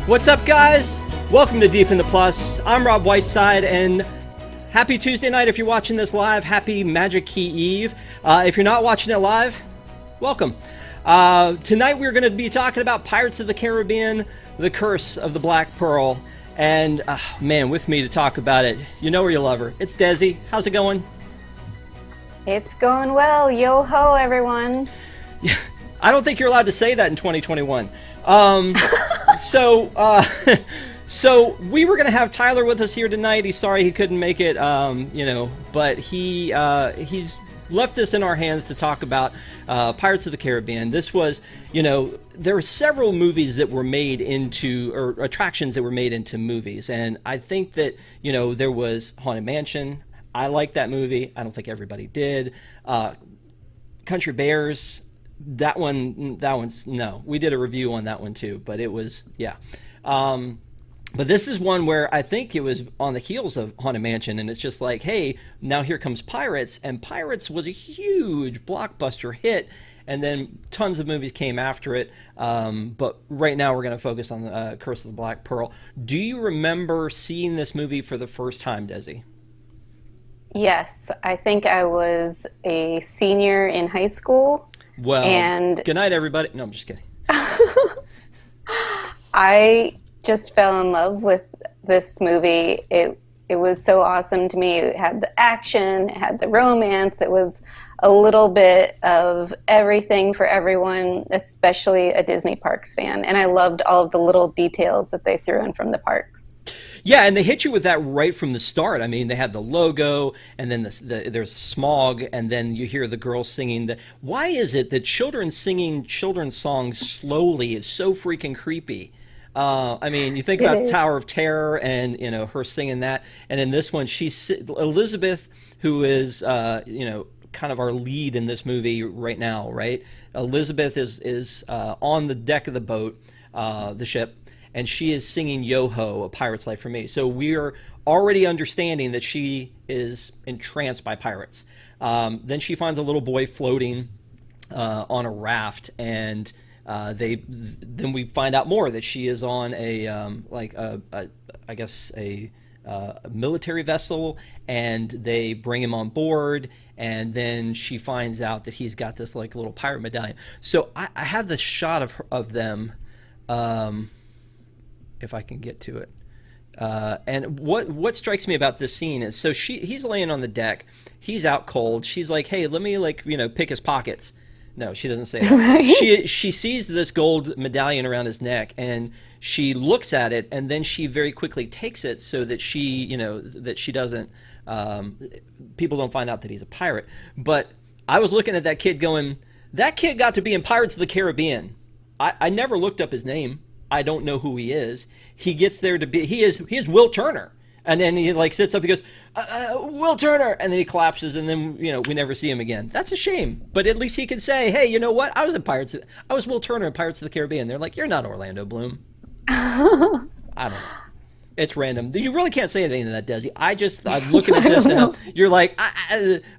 What's up, guys? Welcome to Deep in the Plus. I'm Rob Whiteside, and happy Tuesday night if you're watching this live. Happy Magic Key Eve. If you're not watching it live, welcome. Tonight we're going to be talking about Pirates of the Caribbean, The Curse of the Black Pearl. And, man, with me to talk about it, you know where you love her. It's Desi. How's it going? It's going well. Yo-ho, everyone. I don't think you're allowed to say that in 2021. So we were going to have Tyler with us here tonight. He's sorry he couldn't make it, but he's left this in our hands to talk about Pirates of the Caribbean. This was, there were several movies that were made into, or attractions that were made into movies. And I think that, there was Haunted Mansion. I liked that movie. I don't think everybody did. Country Bears. That one's no. We did a review on that one too, but it was, yeah. But this is one where I think it was on the heels of Haunted Mansion, and it's just like, hey, now here comes Pirates, and Pirates was a huge blockbuster hit, and then tons of movies came after it. But right now we're going to focus on the Curse of the Black Pearl. Do you remember seeing this movie for the first time, Desi? Yes, I think I was a senior in high school. Well, and good night, everybody. No, I'm just kidding. I just fell in love with this movie. It was so awesome to me. It had the action, it had the romance. It was a little bit of everything for everyone, especially a Disney Parks fan. And I loved all of the little details that they threw in from the parks. Yeah, and they hit you with that right from the start. I mean, they have the logo, and then there's smog, and then you hear the girls singing. Why is it that children singing children's songs slowly is so freaking creepy? I mean, you think about Tower of Terror and, her singing that. And in this one, she's Elizabeth, who is, kind of our lead in this movie right now, right? Elizabeth is on the deck of the boat, the ship, and she is singing Yo-Ho, A Pirate's Life for Me. So we're already understanding that she is entranced by pirates. Then she finds a little boy floating on a raft, and then we find out more that she is on a military vessel, and they bring him on board, and then she finds out that he's got this like little pirate medallion. So I have this shot of them, if I can get to it. And what strikes me about this scene is, so he's laying on the deck, he's out cold, she's like, hey, let me pick his pockets. No, she doesn't say that. Right? She sees this gold medallion around his neck, and she looks at it, and then she very quickly takes it so that she doesn't, people don't find out that he's a pirate. But I was looking at that kid going, that kid got to be in Pirates of the Caribbean. I never looked up his name. I don't know who he is. He gets there to be, he is Will Turner. And then he sits up, he goes, Will Turner, and then he collapses, and then we never see him again. That's a shame, but at least he can say, hey, you know what? I was Will Turner in Pirates of the Caribbean. They're like, you're not Orlando Bloom. I don't know. It's random. You really can't say anything to that, Desi. I'm looking at this, and you're like,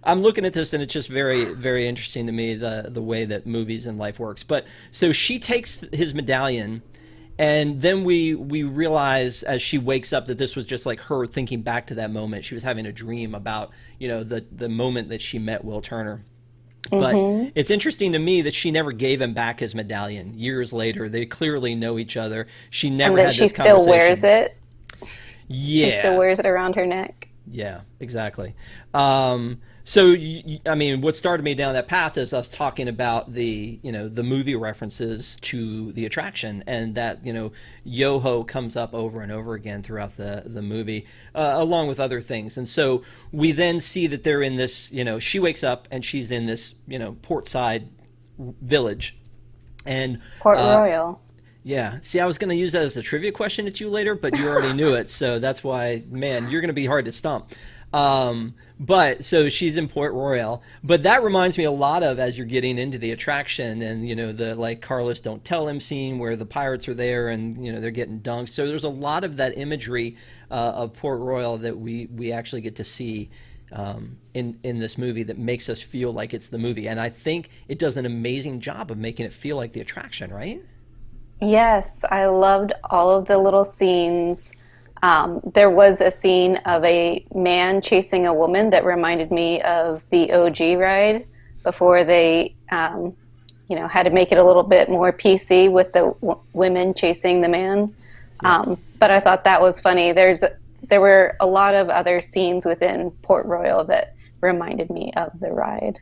I'm looking at this, and it's just very, very interesting to me, the way that movies and life works. But so she takes his medallion. And then we realize as she wakes up that this was just like her thinking back to that moment. She was having a dream about, the moment that she met Will Turner. But it's interesting to me that she never gave him back his medallion. Years later, they clearly know each other. She never had this conversation. She still wears it. Yeah. She still wears it around her neck. Yeah, exactly. So, I mean, what started me down that path is us talking about the movie references to the attraction, and that, Yo-Ho comes up over and over again throughout the movie, along with other things. And so we then see that they're in this, she wakes up and she's in this, portside village. And Port Royal. Yeah. See, I was going to use that as a trivia question at you later, but you already knew it. So that's why, man, you're going to be hard to stump. But so she's in Port Royal, but that reminds me a lot of, as you're getting into the attraction, and the Carlos Don't Tell Him scene where the pirates are there and they're getting dunked. So there's a lot of that imagery of Port Royal that we actually get to see in this movie that makes us feel like it's the movie. And I think it does an amazing job of making it feel like the attraction, right? Yes, I loved all of the little scenes. There was a scene of a man chasing a woman that reminded me of the OG ride before they, had to make it a little bit more PC with the women chasing the man. Yeah. But I thought that was funny. There were a lot of other scenes within Port Royal that reminded me of the ride.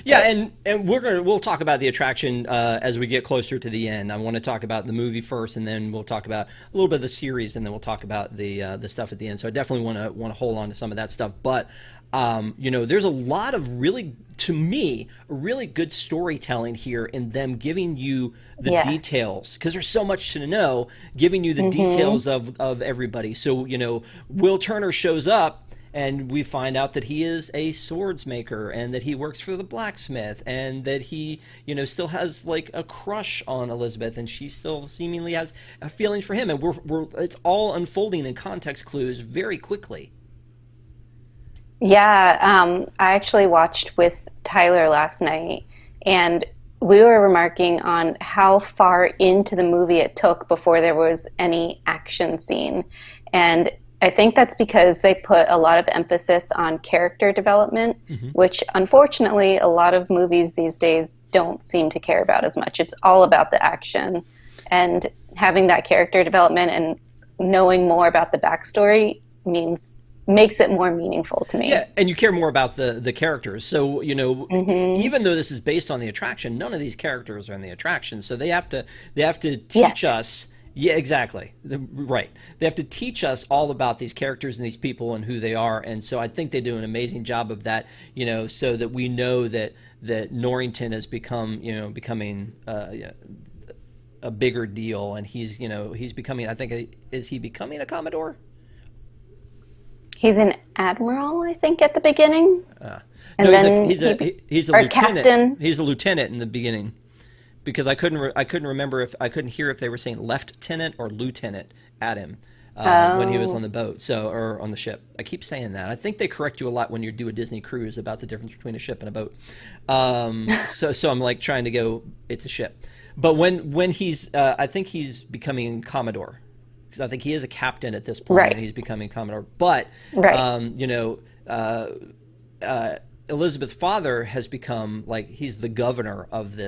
Yeah, and we'll talk about the attraction as we get closer to the end. I want to talk about the movie first, and then we'll talk about a little bit of the series, and then we'll talk about the stuff at the end. So I definitely want to hold on to some of that stuff. But there's a lot of to me, really good storytelling here in them giving you the Yes. details, because there's so much to know, giving you the details of everybody. So Will Turner shows up, and we find out that he is a swords maker, and that he works for the blacksmith, and that he, still has like a crush on Elizabeth, and she still seemingly has a feeling for him, and it's all unfolding in context clues very quickly. Yeah, I actually watched with Tyler last night, and we were remarking on how far into the movie it took before there was any action scene. And I think that's because they put a lot of emphasis on character development, which unfortunately a lot of movies these days don't seem to care about as much. It's all about the action, and having that character development and knowing more about the backstory makes it more meaningful to me. Yeah, and you care more about the characters. So, even though this is based on the attraction, none of these characters are in the attraction. So they have to teach us. Yeah, exactly. Right. They have to teach us all about these characters and these people and who they are. And so I think they do an amazing job of that, so that we know that Norrington has becoming a bigger deal, and he's becoming, I think, is he becoming a Commodore? He's an admiral, I think, at the beginning. And no, then he's a lieutenant. Captain. He's a lieutenant in the beginning, because I couldn't remember I couldn't hear if they were saying lieutenant or lieutenant at him when he was on the boat, or on the ship. I keep saying that. I think they correct you a lot when you do a Disney cruise about the difference between a ship and a boat. So I'm like trying to go, it's a ship. But when he's, I think he's becoming Commodore, because I think he is a captain at this point, Right. and he's becoming Commodore. But Right. Elizabeth's father has become, like, he's the governor of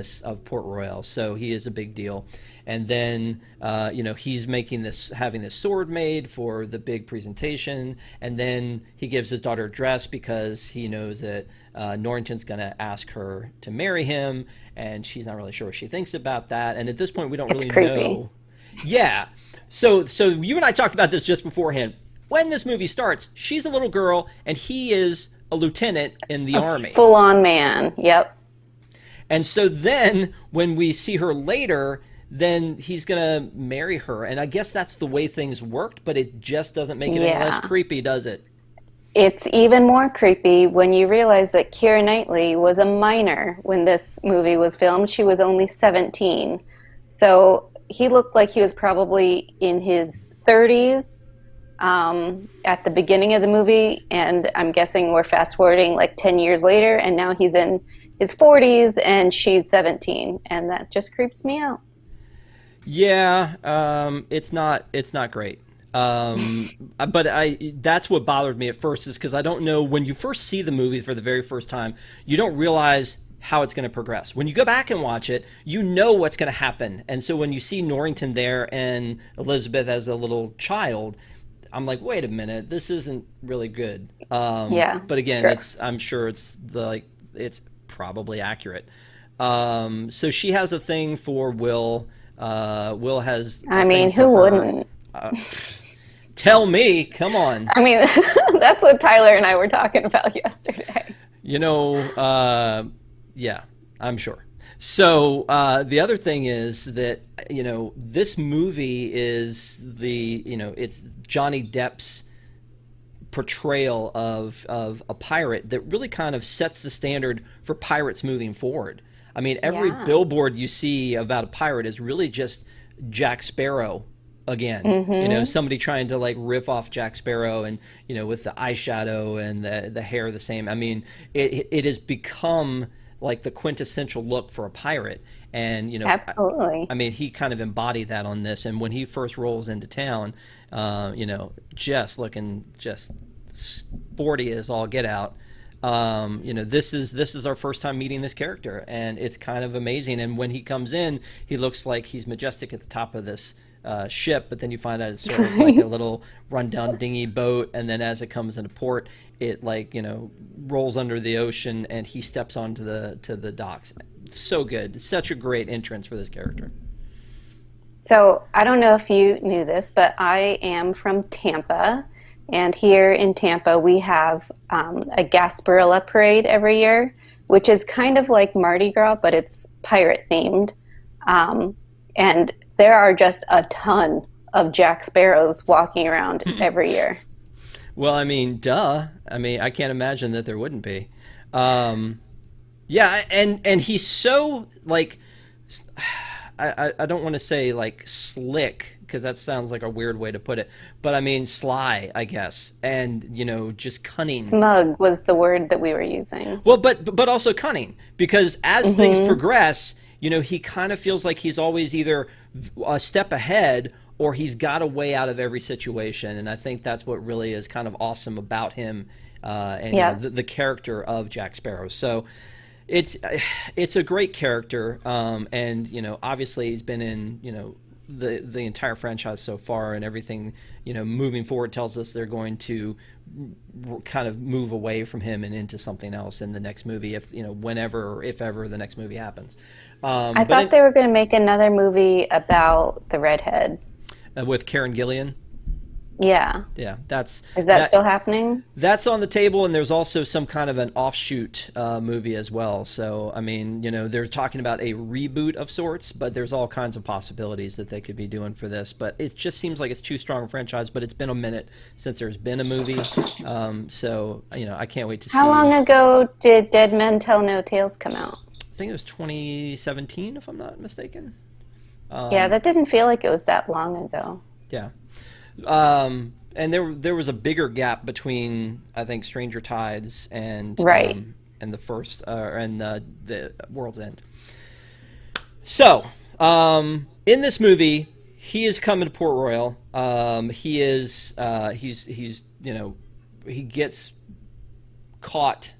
Port Royal, so he is a big deal. And then he's having this sword made for the big presentation, and then he gives his daughter a dress because he knows that Norrington's going to ask her to marry him, and she's not really sure what she thinks about that. And at this point, we don't really creepy. know. Yeah. So you and I talked about this just beforehand. When this movie starts, she's a little girl, and he is a lieutenant in the army. Full-on man. Yep. And so then when we see her later, then he's going to marry her. And I guess that's the way things worked, but it just doesn't make it any less creepy, does it? It's even more creepy when you realize that Keira Knightley was a minor when this movie was filmed. She was only 17. So he looked like he was probably in his 30s at the beginning of the movie, and I'm guessing we're fast forwarding like 10 years later, and now he's in his 40s and she's 17, and that just creeps me out. Yeah, it's not great. But that's what bothered me at first, is because I don't know, when you first see the movie for the very first time, you don't realize how it's going to progress. When you go back and watch it, you know what's going to happen. And so when you see Norrington there and Elizabeth as a little child, I'm like, wait a minute, this isn't really good. But again, I'm sure it's probably accurate. So she has a thing for Will. Will has. Who wouldn't? Tell me, come on. I mean, that's what Tyler and I were talking about yesterday. Yeah, I'm sure. So the other thing is that, this movie is it's Johnny Depp's portrayal of a pirate that really kind of sets the standard for pirates moving forward. I mean, every billboard you see about a pirate is really just Jack Sparrow again. Somebody trying to like riff off Jack Sparrow, and with the eyeshadow and the hair the same. I mean, it has become like the quintessential look for a pirate. And, you know, Absolutely. I mean, he kind of embodied that on this. And when he first rolls into town, you know, just looking just sporty as all get out. You know, this is our first time meeting this character, and it's kind of amazing. And when he comes in, he looks like he's majestic at the top of this ship, but then you find out it's sort of like a little rundown dinghy boat, and then as it comes into port, it, like, you know, rolls under the ocean, and he steps onto the docks. It's so good. It's such a great entrance for this character. So I don't know if you knew this, but I am from Tampa. And here in Tampa, we have a Gasparilla parade every year, which is kind of like Mardi Gras, but it's pirate themed. And there are just a ton of Jack Sparrows walking around every year. Well, I mean, duh. I mean, I can't imagine that there wouldn't be. Yeah, and he's so, like, I don't want to say, like, slick, because that sounds like a weird way to put it, but I mean sly, I guess, and, you know, just cunning. Smug was the word that we were using. Well, but also cunning, because as things progress, you know, he kind of feels like he's always either a step ahead or he's got a way out of every situation, and I think that's what really is kind of awesome about him, and you know, the character of Jack Sparrow. So it's a great character, and, you know, obviously he's been in, you know, the entire franchise so far, and everything, you know, moving forward tells us they're going to kind of move away from him and into something else in the next movie, if, you know, whenever or if ever the next movie happens. I thought they were going to make another movie about the redhead with Karen Gillan. Yeah. Yeah, is that still happening? That's on the table, and there's also some kind of an offshoot movie as well. So, I mean, you know, they're talking about a reboot of sorts, but there's all kinds of possibilities that they could be doing for this. But it just seems like it's too strong a franchise, but it's been a minute since there's been a movie. So, you know, I can't wait to see. How long ago did Dead Men Tell No Tales come out? I think it was 2017, if I'm not mistaken. Yeah, that didn't feel like it was that long ago. Yeah. And there was a bigger gap between, I think, Stranger Tides and and the first and the World's End. So in this movie, he is coming to Port Royal. He's you know, he gets caught.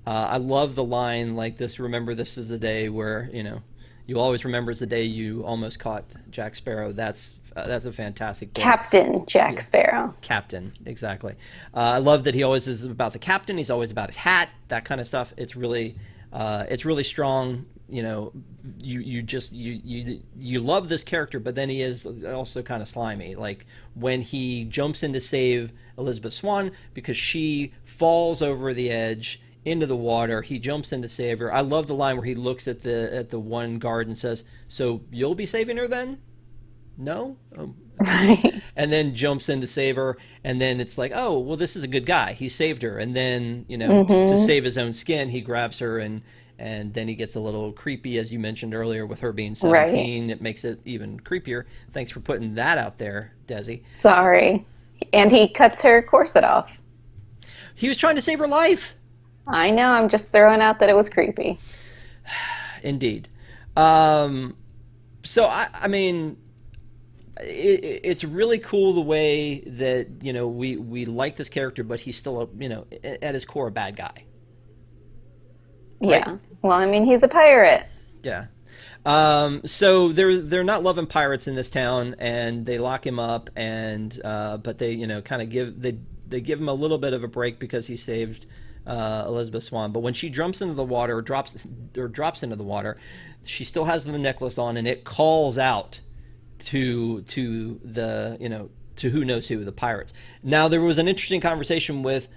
I love the line like this. Remember, this is the day where, you know, you always remember is the day you almost caught Jack Sparrow. That's a fantastic bit. Captain Jack Sparrow. Captain, exactly. I love that he always is about the captain. He's always about his hat, that kind of stuff. It's really strong. You know, you love this character, but then he is also kind of slimy. Like when he jumps in to save Elizabeth Swann because she falls over the edge into the water, he jumps in to save her. I love the line where he looks at the one guard and says, "So you'll be saving her then?" No? Right. And then jumps in to save her, and then it's like, oh, well, this is a good guy. He saved her. And then, you know, to save his own skin, he grabs her, and then he gets a little creepy, as you mentioned earlier, with her being 17. Right. It makes it even creepier. Thanks for putting that out there, Desi. Sorry. And he cuts her corset off. He was trying to save her life. I know. I'm just throwing out that it was creepy. Indeed. So, I mean, it's really cool the way that, you know, we like this character, but he's still, you know, at his core, a bad guy. Right? Yeah. Well, I mean, he's a pirate. Yeah. So they're not loving pirates in this town, and they lock him up, and but they, you know, kind of give him a little bit of a break because he saved Elizabeth Swann. But when she jumps into the water, or drops into the water, she still has the necklace on, and it calls out to the, you know, to who knows who, the pirates. Now, there was an interesting conversation with,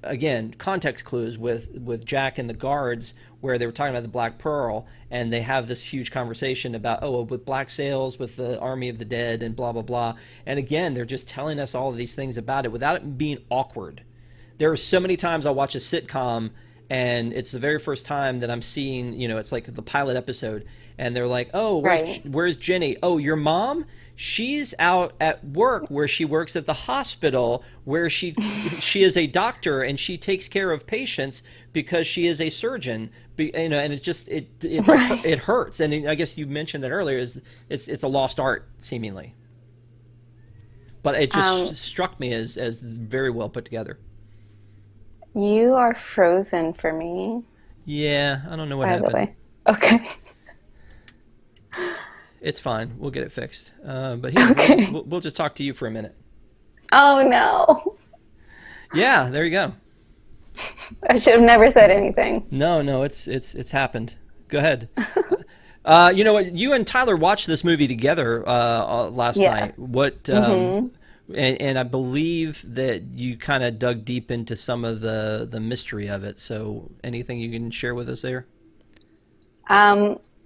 again, context clues with Jack and the guards, where they were talking about the Black Pearl, and they have this huge conversation about, oh, with black sails, with the army of the dead, and blah, blah, blah. And again, they're just telling us all of these things about it without it being awkward. There are so many times I'll watch a sitcom and it's the very first time that I'm seeing, you know, it's like the pilot episode, and they're like, oh, Right. where's Jenny? Oh, your mom? She's out at work, where she works at the hospital, where she is a doctor, and she takes care of patients because she is a surgeon. You know, and it's just Right. it hurts. And I guess you mentioned that earlier. Is it's a lost art seemingly, but it just struck me as very well put together. You are frozen for me, Yeah, I don't know what by the happened. way. Okay. It's fine. We'll get it fixed. But here, Okay. we'll just talk to you for a minute. Oh no. Yeah, there you go. I should have never said anything. No, no, it's happened. Go ahead. You know what? You and Tyler watched this movie together last night. Yes. What? Mm-hmm. And I believe that you kind of dug deep into some of the mystery of it. So, anything you can share with us there?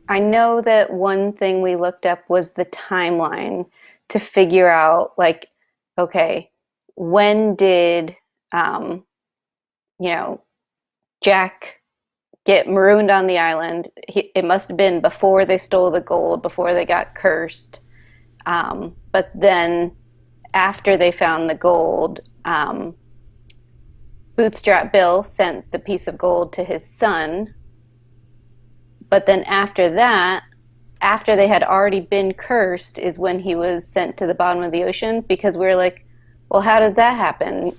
I know that one thing we looked up was the timeline to figure out, like, okay, when did, you know, Jack get marooned on the island? It must have been before they stole the gold, before they got cursed. But then after they found the gold, Bootstrap Bill sent the piece of gold to his son. But then after that, after they had already been cursed, is when he was sent to the bottom of the ocean, because we were like, well, how does that happen?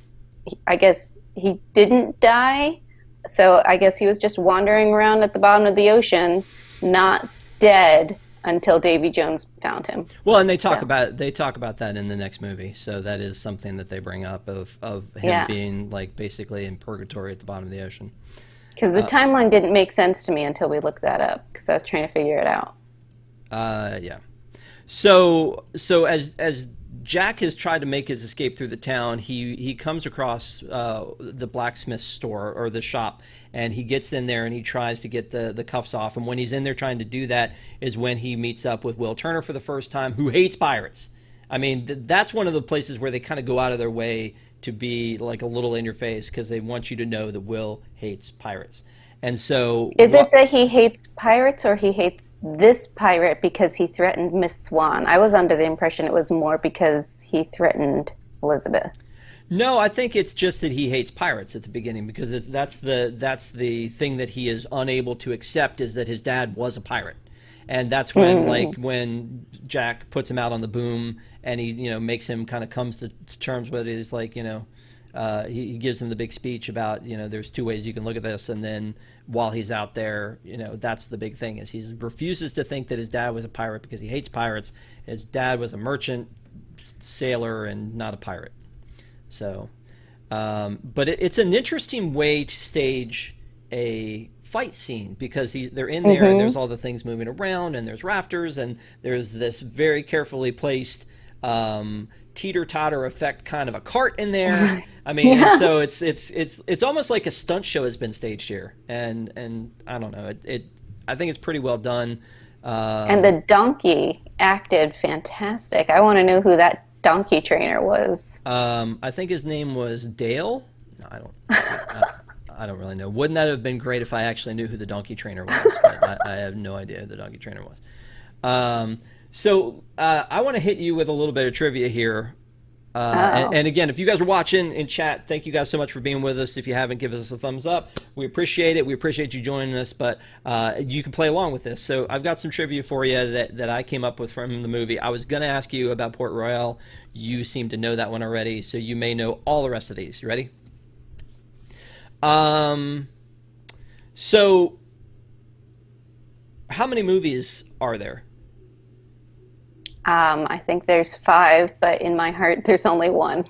I guess he didn't die. So I guess he was just wandering around at the bottom of the ocean, not dead until Davy Jones found him. Well, and they talk about that in the next movie. So that is something that they bring up of him being like basically in purgatory at the bottom of the ocean. Because the timeline didn't make sense to me until we looked that up, because I was trying to figure it out. Yeah. So as Jack has tried to make his escape through the town, he comes across the blacksmith store or the shop, and he gets in there and he tries to get the cuffs off. And when he's in there trying to do that is when he meets up with Will Turner for the first time, who hates pirates. I mean, that's one of the places where they kind of go out of their way to be like a little in your face, because they want you to know that Will hates pirates. And so Is it that he hates pirates, or he hates this pirate because he threatened Miss Swan? I was under the impression it was more because he threatened Elizabeth. No, I think it's just that he hates pirates at the beginning, because that's the thing that he is unable to accept, is that his dad was a pirate. And that's when when Jack puts him out on the boom, and he makes him kind of comes to terms with it. Is like, he gives him the big speech about, there's two ways you can look at this. And then while he's out there, that's the big thing, is he refuses to think that his dad was a pirate because he hates pirates. His dad was a merchant sailor and not a pirate. So, but it's an interesting way to stage a fight scene, because they're in there and there's all the things moving around, and there's rafters, and there's this very carefully placed teeter-totter effect kind of a cart in there. I mean, so it's almost like a stunt show has been staged here, and I don't know, I think it's pretty well done. And the donkey acted fantastic. I want to know who that donkey trainer was. I think his name was Dale. No, I don't really know. Wouldn't that have been great if I actually knew who the donkey trainer was? But I have no idea who the donkey trainer was. So I want to hit you with a little bit of trivia here. And again, if you guys are watching in chat, thank you guys so much for being with us. If you haven't, give us a thumbs up. We appreciate it. We appreciate you joining us, but you can play along with this. So I've got some trivia for you that I came up with from the movie. I was going to ask you about Port Royal. You seem to know that one already, so you may know all the rest of these. You ready? So how many movies are there? I think there's 5, but in my heart, there's only 1.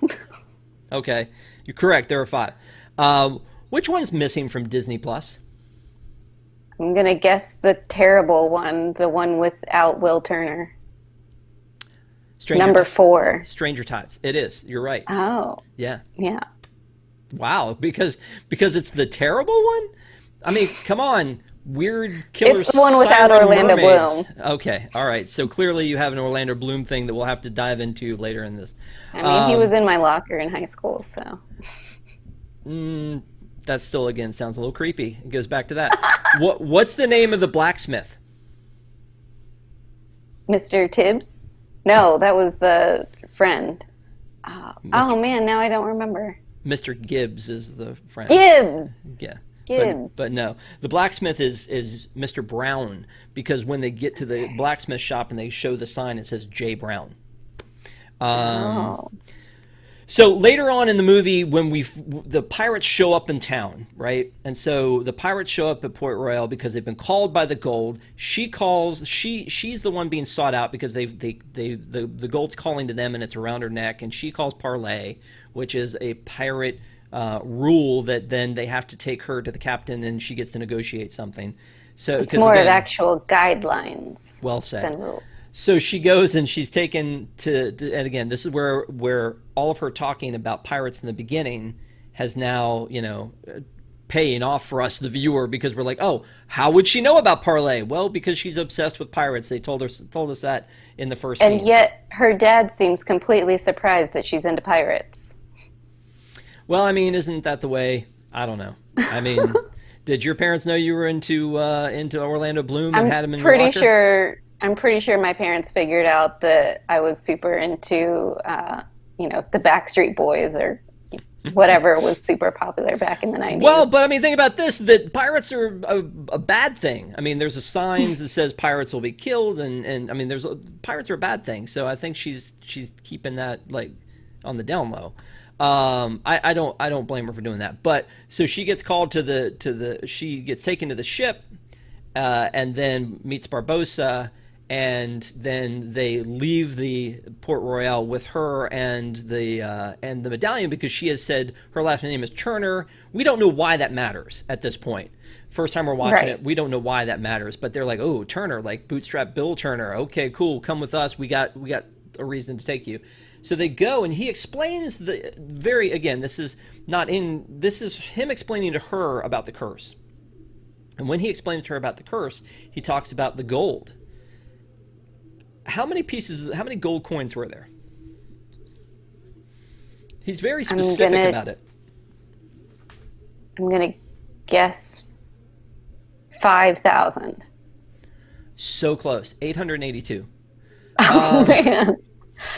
Okay, you're correct. There are 5. Which one's missing from Disney Plus? I'm going to guess the terrible one, the one without Will Turner. Number 4. Stranger Tides. It is. You're right. Oh. Yeah. Yeah. Wow. Because it's the terrible one? I mean, come on. Weird killer. It's the one without Orlando Bloom. Okay. All right. So clearly you have an Orlando Bloom thing that we'll have to dive into later in this. I mean, he was in my locker in high school, so. That still, again, sounds a little creepy. It goes back to that. What's the name of the blacksmith? Mr. Tibbs? No, that was the friend. Oh man, now I don't remember. Mr. Gibbs is the friend. Gibbs! Yeah. Gibbs. But no, the blacksmith is Mr. Brown, because when they get to the blacksmith shop and they show the sign, it says J. Brown. So later on in the movie, when the pirates show up in town, right? And so the pirates show up at Port Royal because they've been called by the gold. She's the one being sought out because the gold's calling to them and it's around her neck, and she calls Parlay, which is a pirate rule that then they have to take her to the captain and she gets to negotiate something. So it's more of actual guidelines. Well said. Than rules. So she goes and she's taken to and again, this is where all of her talking about pirates in the beginning has now, paying off for us, the viewer, because we're like, oh, how would she know about Parlay? Well, because she's obsessed with pirates. They told us that in the first scene. And yet her dad seems completely surprised that she's into pirates. Well, I mean, isn't that the way? I don't know. I mean, did your parents know you were into Orlando Bloom and had him in your locker? I'm pretty sure my parents figured out that I was super into, the Backstreet Boys or whatever was super popular back in the 90s. Well, but I mean, think about this, that pirates are a bad thing. I mean, there's a sign that says pirates will be killed, and I mean, pirates are a bad thing. So I think she's keeping that, like, on the down low. I don't blame her for doing that. But so she gets called she gets taken to the ship, and then meets Barbossa. And then they leave the Port Royal with her and the medallion, because she has said her last name is Turner. We don't know why that matters at this point. First time we're watching it, we don't know why that matters. But they're like, oh, Turner, like Bootstrap Bill Turner. Okay, cool, come with us. We got a reason to take you. So they go, and he explains this is him explaining to her about the curse. And when he explains to her about the curse, he talks about the gold. How many gold coins were there? He's very specific about it. I'm going to guess 5,000. So close. 882. Oh, man.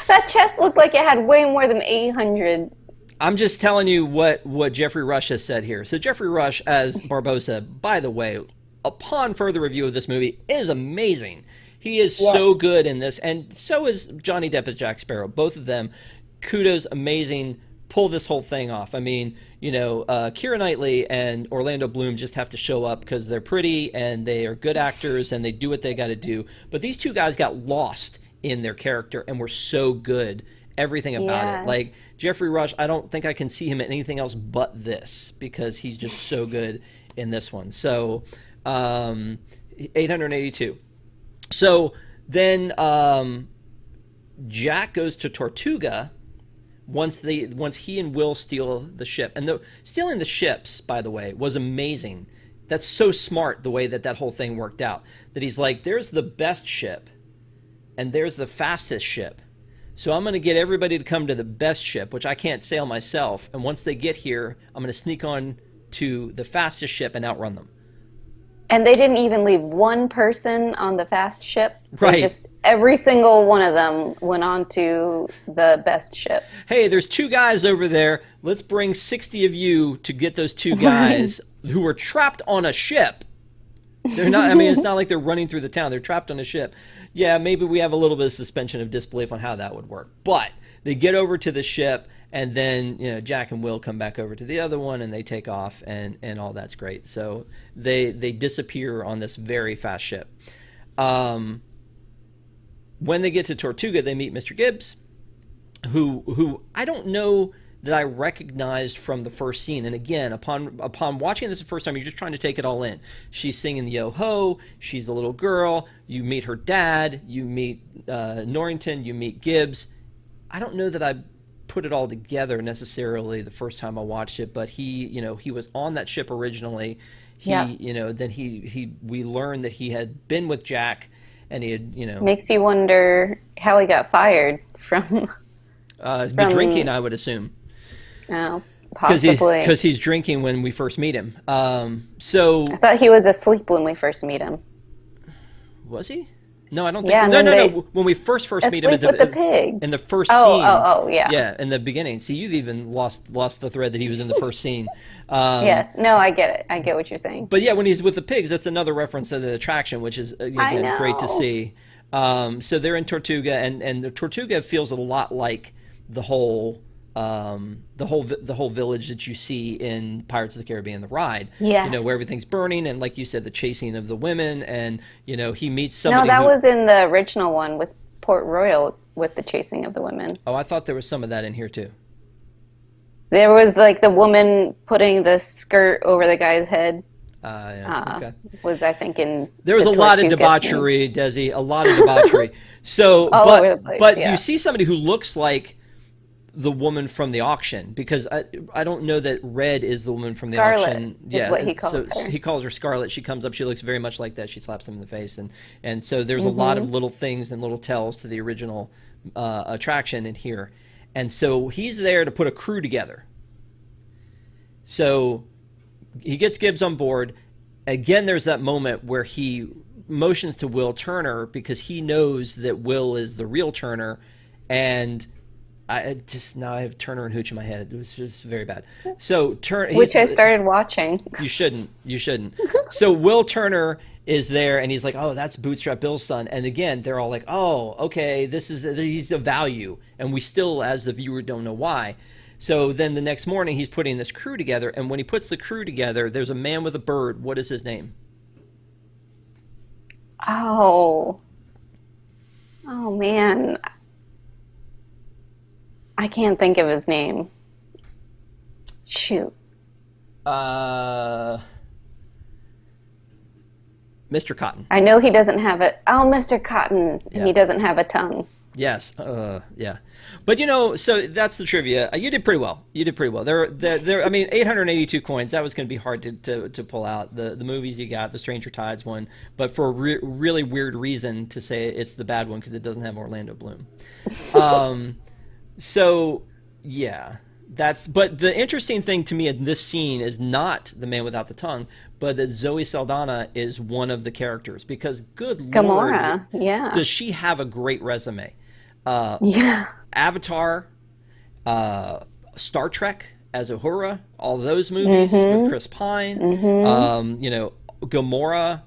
That chest looked like it had way more than 800. I'm just telling you what Jeffrey Rush has said here. So Jeffrey Rush as Barbossa, by the way, upon further review of this movie, is amazing. He is so good in this, and so is Johnny Depp as Jack Sparrow. Both of them, kudos, amazing, pull this whole thing off. I mean, Keira Knightley and Orlando Bloom just have to show up because they're pretty and they are good actors and they do what they got to do. But these two guys got lost in their character and were so good, everything about it. Like Jeffrey Rush, I don't think I can see him in anything else but this, because he's just so good in this one. So 882. So then Jack goes to Tortuga once he and Will steal the ship. And stealing the ships, by the way, was amazing. That's so smart, the way that whole thing worked out. That he's like, there's the best ship and there's the fastest ship. So I'm going to get everybody to come to the best ship, which I can't sail myself. And once they get here, I'm going to sneak on to the fastest ship and outrun them. And they didn't even leave one person on the fast ship. Right. Every single one of them went on to the best ship. Hey, there's 2 guys over there. Let's bring 60 of you to get those 2 guys who were trapped on a ship. They're not, I mean, it's not like they're running through the town. They're trapped on a ship. Yeah, maybe we have a little bit of suspension of disbelief on how that would work. But they get over to the ship, and then Jack and Will come back over to the other one, and they take off, and all that's great. So they disappear on this very fast ship. When they get to Tortuga, they meet Mr. Gibbs, who I don't know that I recognized from the first scene. And again, upon watching this the first time, you're just trying to take it all in. She's singing the Yo-Ho, she's a little girl, you meet her dad, you meet Norrington, you meet Gibbs. I don't know that I put it all together necessarily the first time I watched it, but he was on that ship originally. Then we learned that he had been with Jack, and he had, Makes you wonder how he got fired from the drinking, I would assume. Oh. Possibly. Because he's drinking when we first meet him. So I thought he was asleep when we first meet him. Was he? No, I don't think. Yeah, No. When we first meet him with the pigs. in the first scene. Yeah. Yeah, in the beginning. See, you've even lost the thread that he was in the first scene. Yes. No, I get it. I get what you're saying. But yeah, when he's with the pigs, that's another reference to the attraction, which is again great to see. So they're in Tortuga, and the Tortuga feels a lot like the whole village that you see in Pirates of the Caribbean: The Ride. Yes. Where everything's burning, and like you said, the chasing of the women, and he meets somebody. No, that was in the original one with Port Royal with the chasing of the women. Oh, I thought there was some of that in here too. There was like the woman putting the skirt over the guy's head. Okay. Was I think in there was a lot of debauchery, Desi, a lot of debauchery. So, all over the place, but yeah. you see somebody who looks like the woman from the auction, because I don't know that Red is the woman from the auction. Is what he calls her. He calls her Scarlet. She comes up. She looks very much like that. She slaps him in the face, and so there's a lot of little things and little tells to the original attraction in here, and so he's there to put a crew together. So he gets Gibbs on board. Again, there's that moment where he motions to Will Turner because he knows that Will is the real Turner, and I have Turner and Hooch in my head. It was just very bad. So which I started watching. You shouldn't. So Will Turner is there, and he's like, "Oh, that's Bootstrap Bill's son." And again, they're all like, "Oh, okay, he's a value," and we still, as the viewer, don't know why. So then the next morning, he's putting this crew together, and when he puts the crew together, there's a man with a bird. What is his name? Oh man. I can't think of his name. Shoot. Mr. Cotton. I know he doesn't have it. Oh, Mr. Cotton. Yeah. He doesn't have a tongue. Yes. Yeah. But so that's the trivia. You did pretty well. There. I mean, 882 coins. That was going to be hard to pull out. The movies you got, the Stranger Tides one, but for a really weird reason to say it's the bad one because it doesn't have Orlando Bloom. So yeah, but the interesting thing to me in this scene is not the man without the tongue, but that Zoe Saldana is one of the characters, because good Gamora, Lord, yeah. does she have a great resume? Yeah. Avatar, Star Trek as Uhura, all those movies with Chris Pine, Gamora,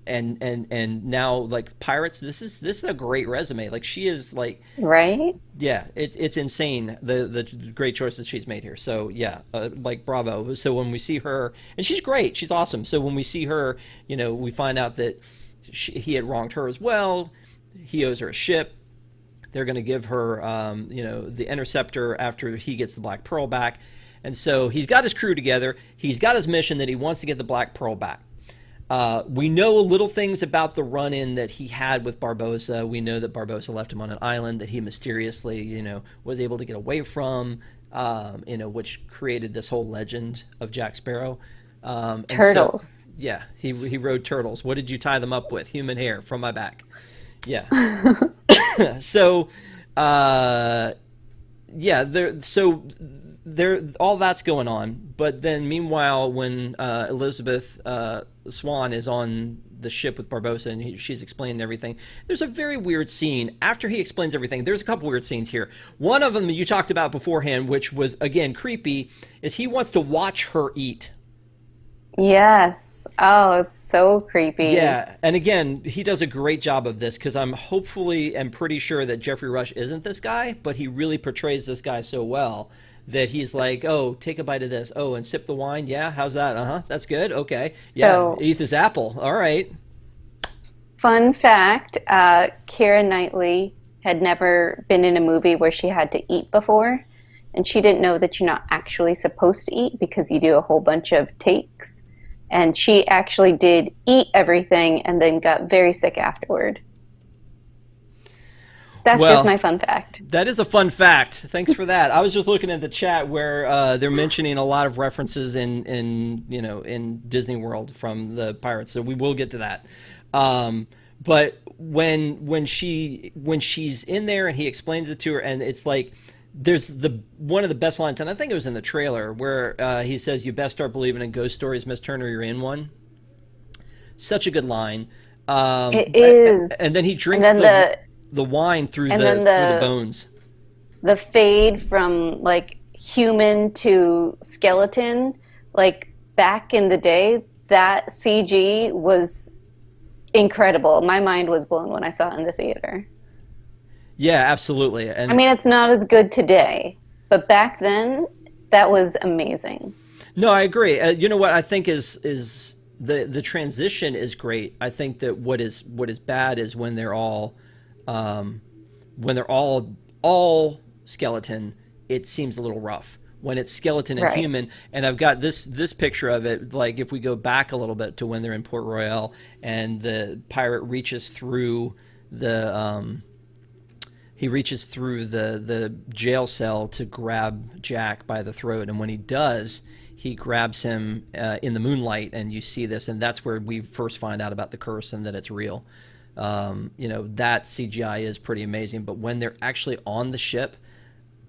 and now like Pirates. This is a great resume. Like, she is like, right. Yeah, it's insane the great choices she's made here. So yeah, like bravo. So when we see her, and she's great, she's awesome. So when we see her, we find out that he had wronged her as well. He owes her a ship. They're going to give her, the interceptor after he gets the Black Pearl back. And so he's got his crew together. He's got his mission that he wants to get the Black Pearl back. We know little things about the run-in that he had with Barbossa. We know that Barbossa left him on an island that he mysteriously, was able to get away from, which created this whole legend of Jack Sparrow. Turtles. So, yeah, he rode turtles. What did you tie them up with? Human hair from my back. Yeah. So, all that's going on. But then meanwhile, when Elizabeth Swann is on the ship with Barbossa and she's explaining everything, there's a very weird scene. After he explains everything, there's a couple weird scenes here. One of them that you talked about beforehand, which was, again, creepy, is he wants to watch her eat. Yes. Oh, it's so creepy. Yeah, and again, he does a great job of this, because I'm hopefully and pretty sure that Jeffrey Rush isn't this guy, but he really portrays this guy so well that he's like, oh, take a bite of this. Oh, and sip the wine. Yeah, how's that? That's good. Okay. Yeah, so, eat this apple. All right. Fun fact, Keira Knightley had never been in a movie where she had to eat before, and she didn't know that you're not actually supposed to eat because you do a whole bunch of takes. And she actually did eat everything and then got very sick afterward. That's just my fun fact. That is a fun fact. Thanks for that. I was just looking at the chat where they're mentioning a lot of references in Disney World from the Pirates, so we will get to that. But when she's in there and he explains it to her, and it's like there's the one of the best lines, and I think it was in the trailer, where he says, "You best start believing in ghost stories, Miss Turner. You're in one." Such a good line. It is. And then he And drinks then the wine through and the then through the bones. the fade from like human to skeleton, like back in the day, that CG was incredible. My mind was blown when I saw it in the theater. Yeah, absolutely. I And mean, it's not as good today, but back then, that was amazing. no, I agree. You know what I think is the transition is great. I think that what is bad is when they're all skeleton, it seems a little rough. When it's skeleton and Right. human, and I've got this picture of it. Like if we go back a little bit to when they're in Port Royal, and the pirate reaches through the the jail cell to grab Jack by the throat, and when he does, he grabs him in the moonlight, and you see this, and that's where we first find out about the curse and that it's real. That CGI is pretty amazing, but when they're actually on the ship,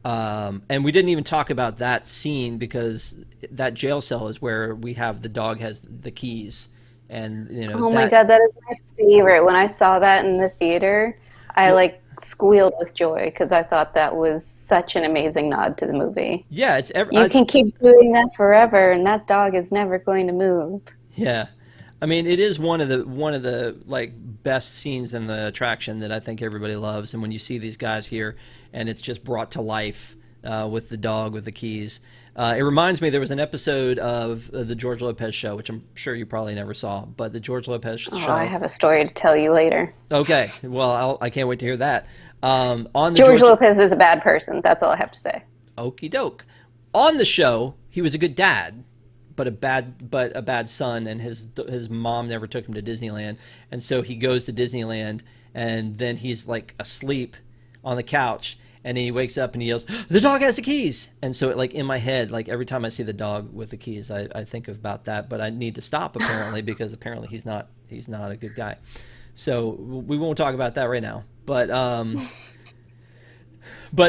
and we didn't even talk about that scene because that jail cell is where we have the dog has the keys, and Oh my that. God, that is my favorite. When I saw that in the theater, I Well, like squealed with joy because I thought that was such an amazing nod to the movie. yeah, it's You can keep doing that forever, and that dog is never going to move. yeah. I mean, it is one of the like best scenes in the attraction that I think everybody loves. And when you see these guys here, and it's just brought to life with the dog with the keys, it reminds me there was an episode of the George Lopez show, which I'm sure you probably never saw, but the George Lopez Oh, I show. have a story to tell you later. Okay, well, I can't wait to hear that. On the George George, Lopez is a bad person. That's all I have to say. okie doke. On the show, he was a good dad, but a bad son, and his mom never took him to Disneyland, and so he goes to Disneyland, and then he's like asleep on the couch, and he wakes up and he yells, "The dog has the keys!" And so, like in my head, like every time I see the dog with the keys, I think about that, but I need to stop apparently because apparently he's not a good guy. So we won't talk about that right now, but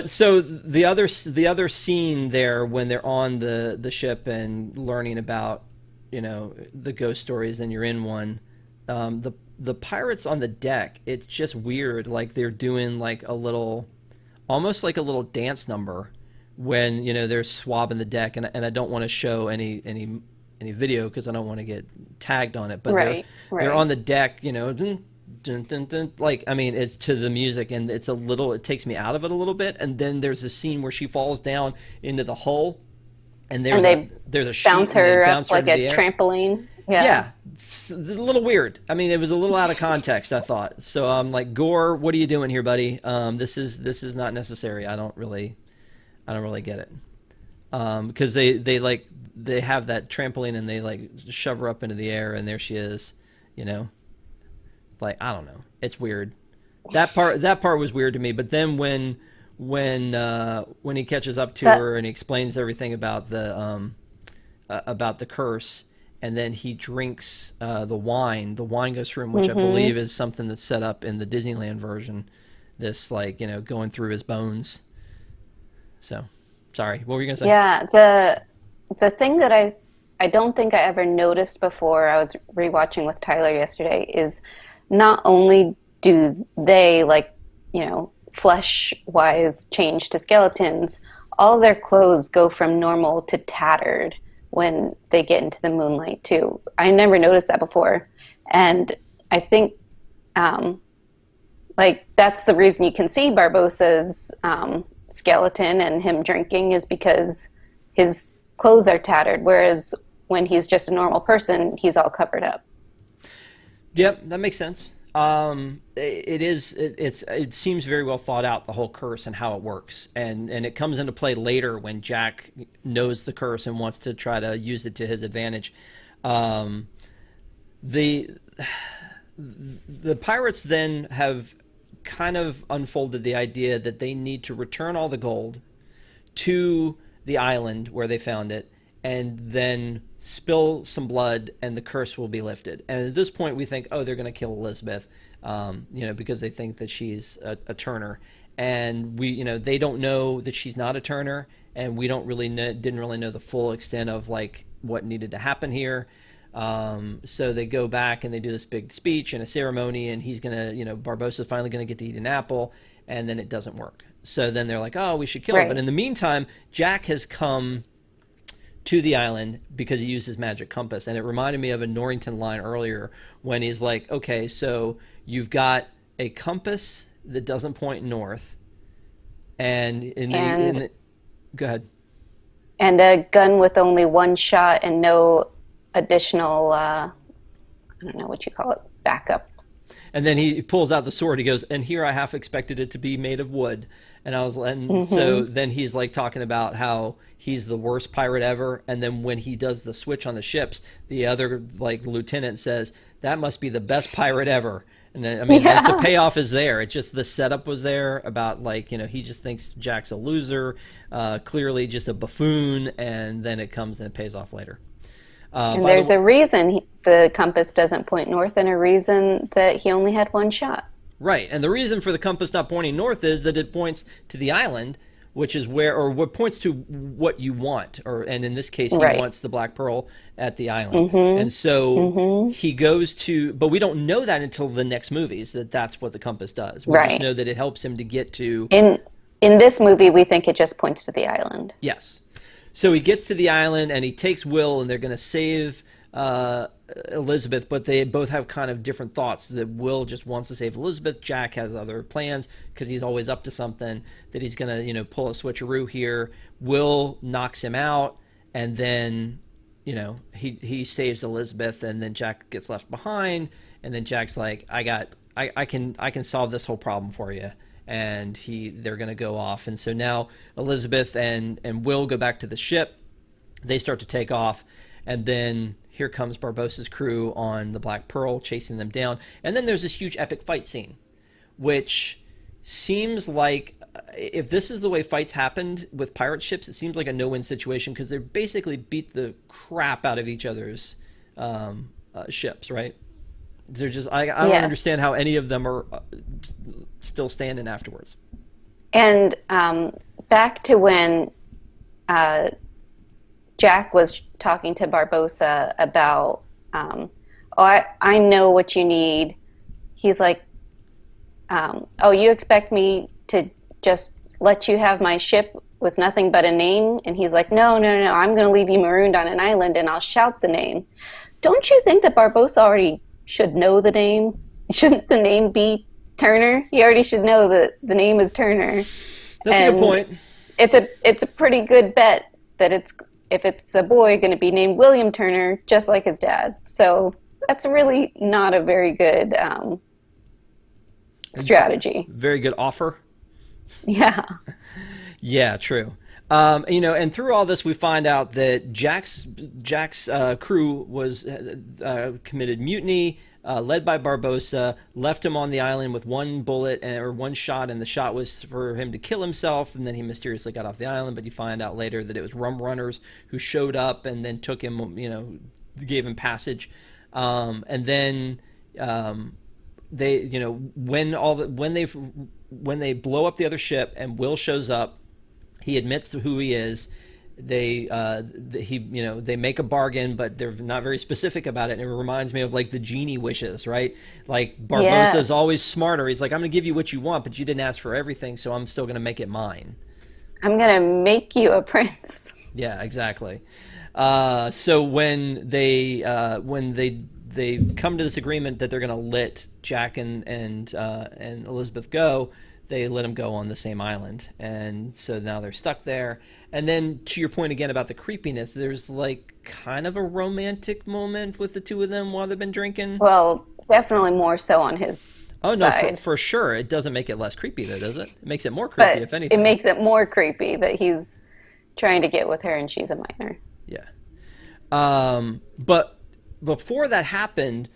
so the other scene there when they're on the ship and learning about the ghost stories and you're in one, the pirates on the deck, it's just weird, like they're doing like almost like a little dance number when they're swabbing the deck, and I don't want to show any video because I don't want to get tagged on it, but Right, they're right. on the deck, dun, dun, dun, dun, like I mean it's to the music, and it takes me out of it a little bit, and then there's a scene where she falls down into the hull, and And they there's a sheet bounce and they her bounce up her like into a the air. trampoline. Yeah. Yeah, it's a little weird. I mean, it was a little out of context, I thought. So I'm like, Gore, what are you doing here, buddy? This is not necessary. I don't really get it. Because they have that trampoline and they like shove her up into the air, and there she is. You know, like I don't know. It's weird. That part was weird to me. But then when he catches up to That her and he explains everything about the curse, and then he drinks the wine. The wine goes through him, which I hmm believe is something that's set up in the Disneyland version. This going through his bones. So, sorry, what were you gonna say? Yeah, the thing that I don't think I ever noticed before, I was rewatching with Tyler yesterday, is not only do they like, flesh wise change to skeletons, all their clothes go from normal to tattered when they get into the moonlight too. I never noticed that before. And I think um, like that's the reason you can see Barbossa's skeleton and him drinking is because his clothes are tattered, whereas when he's just a normal person, he's all covered up. Yep, that makes sense. It seems very well thought out, the whole curse and how it works, and it comes into play later when Jack knows the curse and wants to try to use it to his advantage. Um, the the pirates then have kind of unfolded the idea that they need to return all the gold to the island where they found it, and then spill some blood, and the curse will be lifted. And at this point, we think, oh, they're going to kill Elizabeth, because they think that she's a Turner. and they don't know that she's not a Turner, and we didn't really know the full extent of like what needed to happen here. So they go back and they do this big speech and a ceremony, and he's gonna, Barbossa's finally gonna get to eat an apple, and then it doesn't work. So then they're like, oh, we should kill him. But in the meantime, Jack has come to the island because he used his magic compass, and it reminded me of a Norrington line earlier when he's like, okay, so you've got a compass that doesn't point north, and go ahead. And a gun with only one shot and no additional, I don't know what you call it, backup. And then he pulls out the sword. He goes, and here I half expected it to be made of wood. And so then he's like talking about how he's the worst pirate ever. And then when he does the switch on the ships, the other like lieutenant says, that must be the best pirate ever. And then, like, the payoff is there. It's just the setup was there about like, he just thinks Jack's a loser, clearly just a buffoon. And then it comes and it pays off later. And there's a reason the compass doesn't point north, and a reason that he only had one shot. Right, and the reason for the compass not pointing north is that it points to the island, which is what points to what you want, and in this case, he wants the Black Pearl at the island, and so he goes to, but we don't know that until the next movies that's what the compass does. We just know that it helps him to get to. In this movie, we think it just points to the island. Yes. So he gets to the island and he takes Will, and they're going to save Elizabeth, but they both have kind of different thoughts. That Will just wants to save Elizabeth. Jack has other plans because he's always up to something, that he's going to, pull a switcheroo here. Will knocks him out, and then, he saves Elizabeth, and then Jack gets left behind, and then Jack's like, I can solve this whole problem for you. And they're going to go off. And so now Elizabeth and Will go back to the ship. They start to take off. And then here comes Barbossa's crew on the Black Pearl, chasing them down. And then there's this huge epic fight scene, which seems like, if this is the way fights happened with pirate ships, it seems like a no-win situation, because they basically beat the crap out of each other's ships, right? They're just, I don't understand how any of them are still standing afterwards. And back to when Jack was talking to Barbossa about, I know what you need. He's like, you expect me to just let you have my ship with nothing but a name? And he's like, no, I'm going to leave you marooned on an island, and I'll shout the name. Don't you think that Barbossa already should know the name? Shouldn't the name be Turner? He already should know that the name is Turner. That's a good point. It's a pretty good bet that if it's a boy, going to be named William Turner, just like his dad. So that's really not a very good strategy. Very good offer. Yeah. Yeah, true. And through all this, we find out that Jack's crew was committed mutiny, led by Barbossa, left him on the island with one bullet or one shot, and the shot was for him to kill himself, and then he mysteriously got off the island. But you find out later that it was rum runners who showed up and then took him, gave him passage, and then they, when they blow up the other ship and Will shows up. He admits to who he is. They make a bargain, but they're not very specific about it. And it reminds me of like the genie wishes, right? Like Barbossa is always smarter. He's like, I'm going to give you what you want, but you didn't ask for everything, so I'm still going to make it mine. I'm going to make you a prince. Yeah, exactly. So when they come to this agreement that they're going to let Jack and Elizabeth go, they let them go on the same island, and so now they're stuck there. And then to your point again about the creepiness, there's like kind of a romantic moment with the two of them while they've been drinking. Well, definitely more so on his side. No, for sure. It doesn't make it less creepy though, does it? It makes it more creepy, if anything. It makes it more creepy that he's trying to get with her and she's a minor. Yeah. But before that happened,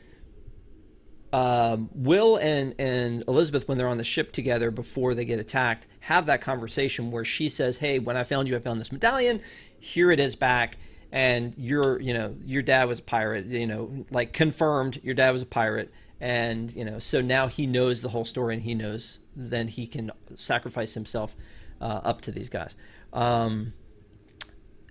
Will and Elizabeth, when they're on the ship together before they get attacked, have that conversation where she says, hey, when I found you, I found this medallion. Here it is back. And your dad was a pirate, like confirmed your dad was a pirate. And, so now he knows the whole story, and he knows then he can sacrifice himself up to these guys. Again,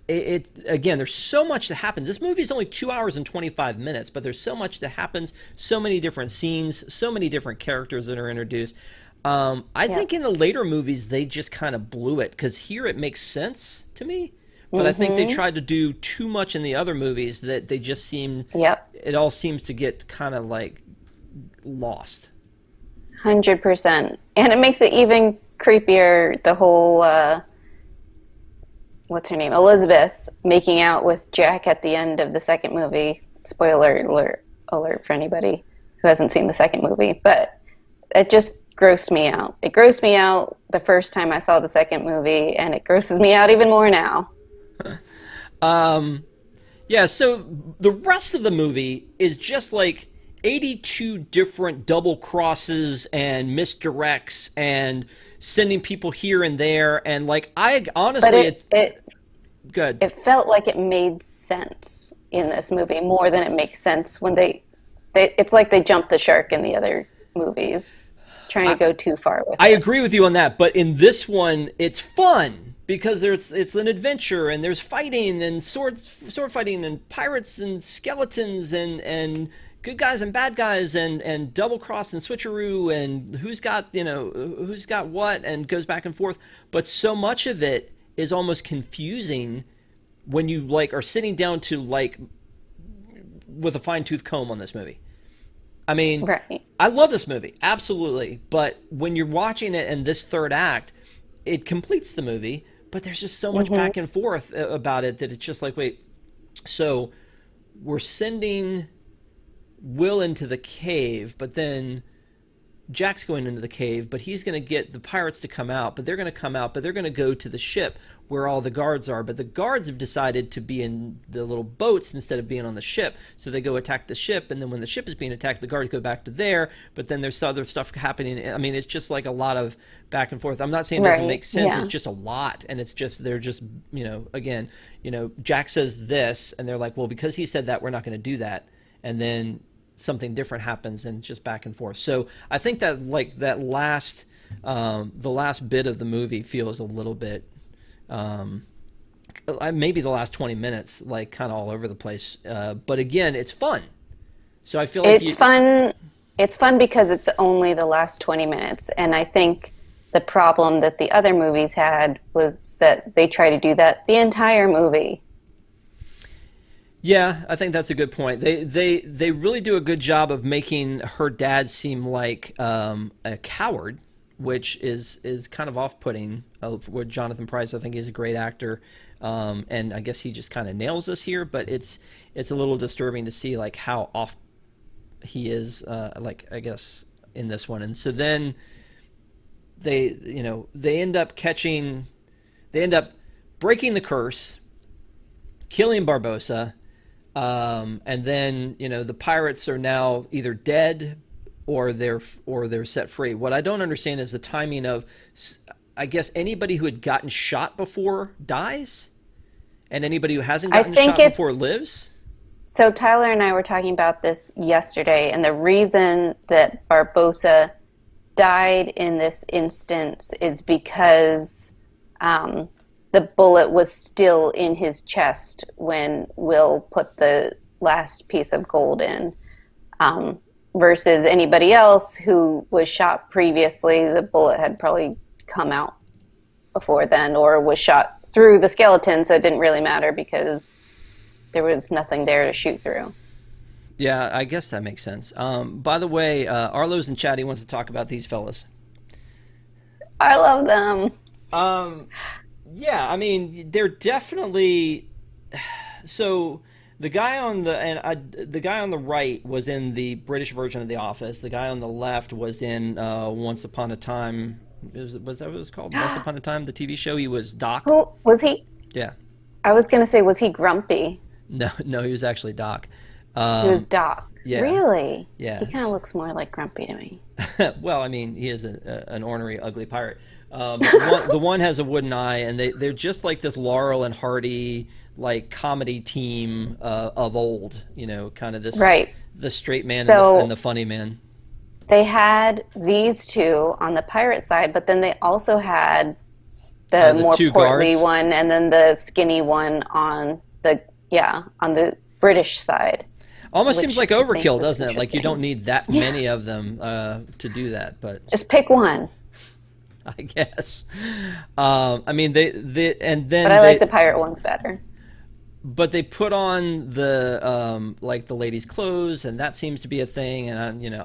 there's so much that happens. This movie is only 2 hours and 25 minutes, but there's so much that happens, so many different scenes, so many different characters that are introduced. I think in the later movies, they just kind of blew it, because here it makes sense to me. But I think they tried to do too much in the other movies that they just seem, it all seems to get kind of like lost. 100%. And it makes it even creepier, the whole, what's her name? Elizabeth making out with Jack at the end of the second movie. Spoiler alert for anybody who hasn't seen the second movie. But it just grossed me out. It grossed me out the first time I saw the second movie, and it grosses me out even more now. Yeah, so the rest of the movie is just like 82 different double crosses and misdirects and sending people here and there, and like I honestly, good. It felt like it made sense in this movie more than it makes sense when they it's like they jumped the shark in the other movies, trying to go too far with it. I agree with you on that, but in this one, it's fun. Because it's an adventure, and there's fighting and sword fighting and pirates and skeletons and good guys and bad guys and double cross and switcheroo and who's got what, and goes back and forth. But so much of it is almost confusing when you like are sitting down to like with a fine-tooth comb on this movie. I mean, right. I love this movie, absolutely. But when you're watching it in this third act, it completes the movie. But there's just so much back and forth about it that it's just like, wait, so we're sending Will into the cave, but then Jack's going into the cave, but he's going to get the pirates to come out, but they're going to come out, but they're going to go to the ship where all the guards are. But the guards have decided to be in the little boats instead of being on the ship. So they go attack the ship, and then when the ship is being attacked, the guards go back to there, but then there's other stuff happening. I mean, it's just like a lot of back and forth. I'm not saying it doesn't make sense. Yeah. It's just a lot, and it's just, they're just, again, Jack says this, and they're like, well, because he said that, we're not going to do that. And then something different happens, and just back and forth. So I think that like that last the last bit of the movie feels a little bit maybe the last 20 minutes like kind of all over the place, but again, it's fun. So I feel like it's fun because it's only the last 20 minutes, and I think the problem that the other movies had was that they try to do that the entire movie. Yeah, I think that's a good point. They really do a good job of making her dad seem like a coward, which is kind of off-putting. With Jonathan Pryce, I think he's a great actor, and I guess he just kind of nails us here. But it's a little disturbing to see like how off he is, like I guess in this one. And so then they end up breaking the curse, killing Barbossa. And then the pirates are now either dead or they're set free. What I don't understand is the timing of, I guess anybody who had gotten shot before dies, and anybody who hasn't gotten shot before lives. So Tyler and I were talking about this yesterday, and the reason that Barbossa died in this instance is because the bullet was still in his chest when Will put the last piece of gold in, versus anybody else who was shot previously. The bullet had probably come out before then, or was shot through the skeleton, so it didn't really matter because there was nothing there to shoot through. Yeah, I guess that makes sense. By the way, Arlo's in chat. He wants to talk about these fellas. I love them. Yeah, I mean, they're definitely. So the guy on the right was in the British version of The Office. The guy on the left was in Once Upon a Time. Was that what it was called? Once Upon a Time, the TV show. He was Doc. Who was he? Yeah. I was gonna say, was he Grumpy? No, he was actually Doc. He was Doc. Yeah. Really? Yeah. He kind of looks more like Grumpy to me. Well, I mean, he is an ornery, ugly pirate. The one has a wooden eye, and they're just like this Laurel and Hardy like comedy team of old, kind of this right. The straight man so, and the funny man. They had these two on the pirate side, but then they also had the more two portly guards. one and then the skinny one on the on the British side. Almost seems Which like I think overkill, was doesn't it? Like you don't interesting. need that Yeah. many of them to do that, but Just pick one. I guess. I mean, they and then But I they like the pirate ones better. but they put on the like the ladies' clothes, and that seems to be a thing. And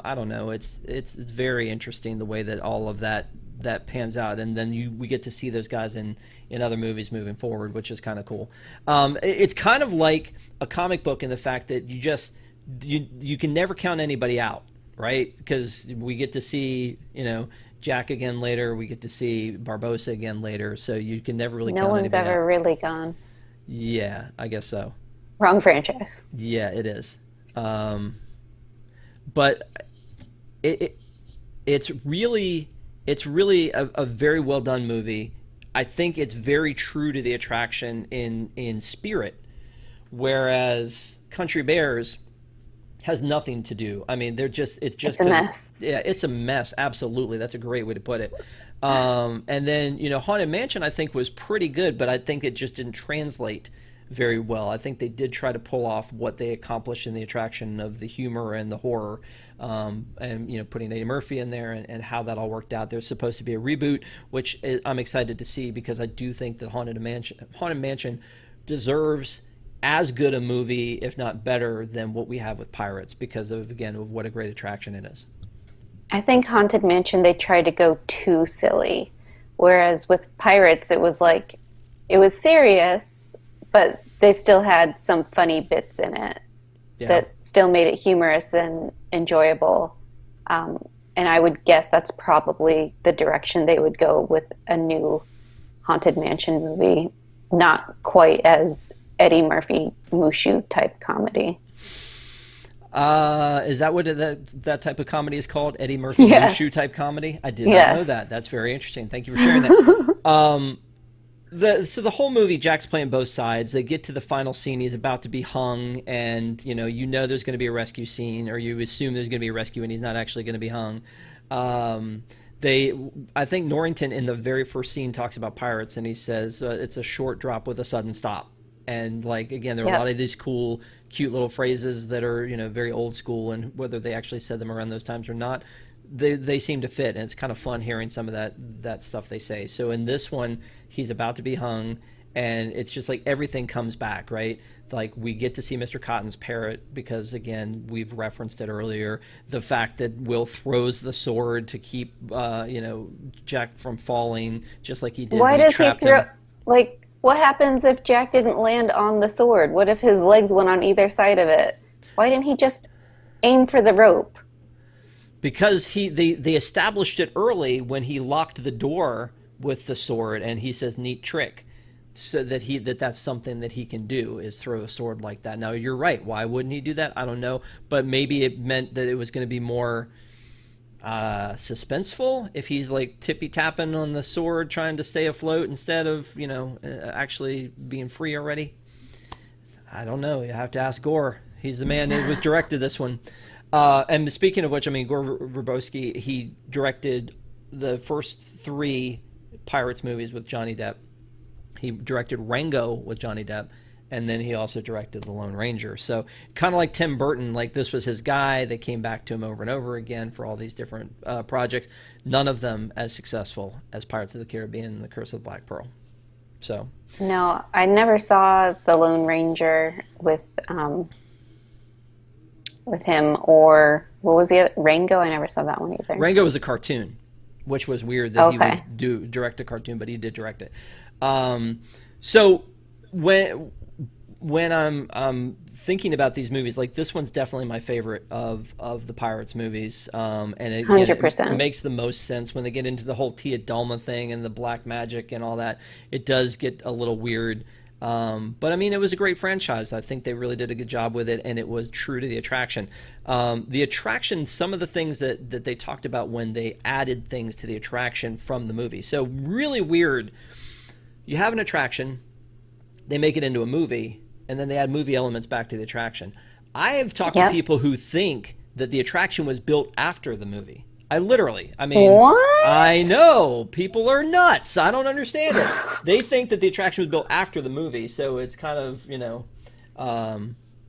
I don't know. It's very interesting the way that all of that pans out, and then we get to see those guys in other movies moving forward, which is kind of cool. It's kind of like a comic book in the fact that you can never count anybody out, right? Because we get to see Jack again later, we get to see Barbossa again later, so you can never really No count one's anybody ever out. really gone. Yeah, I guess so. Wrong franchise. Yeah, it is. But it it's really a very well done movie. I think it's very true to the attraction in spirit, whereas Country Bears has nothing to do. I mean, it's A mess. yeah, it's a mess. Absolutely, that's a great way to put it. And then Haunted Mansion I think was pretty good, but I think it just didn't translate very well. I think they did try to pull off what they accomplished in the attraction of the humor and the horror, and putting Eddie Murphy in there and how that all worked out. There's supposed to be a reboot, which I'm excited to see because I do think that Haunted Mansion deserves as good a movie, if not better, than what we have with Pirates because of what a great attraction it is. I think Haunted Mansion, they tried to go too silly. Whereas with Pirates, it was like, it was serious, but they still had some funny bits in it Yeah. that still made it humorous and enjoyable. And I would guess that's probably the direction they would go with a new Haunted Mansion movie. Not quite as Eddie Murphy Mushu type comedy. Is that what that type of comedy is called? Eddie Murphy Yes. Shoe type comedy? I did not know Yes. that. That's very interesting. Thank you for sharing that. So the whole movie, Jack's playing both sides. They get to the final scene. He's about to be hung, and there's going to be a rescue scene, or you assume there's going to be a rescue, and he's not actually going to be hung. I think Norrington in the very first scene talks about pirates, and he says it's a short drop with a sudden stop. And again, there are a lot of these cool, cute little phrases that are very old school, and whether they actually said them around those times or not, they seem to fit, and it's kind of fun hearing some of that stuff they say. So in this one, he's about to be hung, and it's just like everything comes back, right? Like we get to see Mr. Cotton's parrot because, again, we've referenced it earlier. The fact that Will throws the sword to keep Jack from falling, just like he did. Why when does he trapped throw, him. what happens if Jack didn't land on the sword? What if his legs went on either side of it? Why didn't he just aim for the rope? Because they established it early when he locked the door with the sword, and he says neat trick, so that that's something that he can do, is throw a sword like that. Now you're right, why wouldn't he do that? I don't know, but maybe it meant that it was going to be more suspenseful if he's tippy tapping on the sword trying to stay afloat instead of actually being free already. I don't know, you have to ask Gore. He's the man that was directed this one. And speaking of which, I mean, Gore Verbowski, he directed the first 3 Pirates movies with Johnny Depp. He directed Rango with Johnny Depp, and then he also directed The Lone Ranger. So kind of like Tim Burton, this was his guy. They came back to him over and over again for all these different projects. None of them as successful as Pirates of the Caribbean and The Curse of the Black Pearl. So No, I never saw The Lone Ranger with him, or what was the other? Rango? I never saw that one either. Rango was a cartoon, which was weird that he Okay. would direct a cartoon, but he did direct it. So when I'm thinking about these movies, this one's definitely my favorite of the Pirates movies, and it 100%. makes the most sense when they get into the whole Tia Dalma thing and the black magic and all that. It does get a little weird, but I mean, it was a great franchise. I think they really did a good job with it, and it was true to the attraction. The attraction, some of the things that they talked about when they added things to the attraction from the movie. So really weird. You have an attraction, they make it into a movie, and then they add movie elements back to the attraction. I have talked to people who think that the attraction was built after the movie. I mean, what? I know, people are nuts. I don't understand it. They think that the attraction was built after the movie, so it's kind of,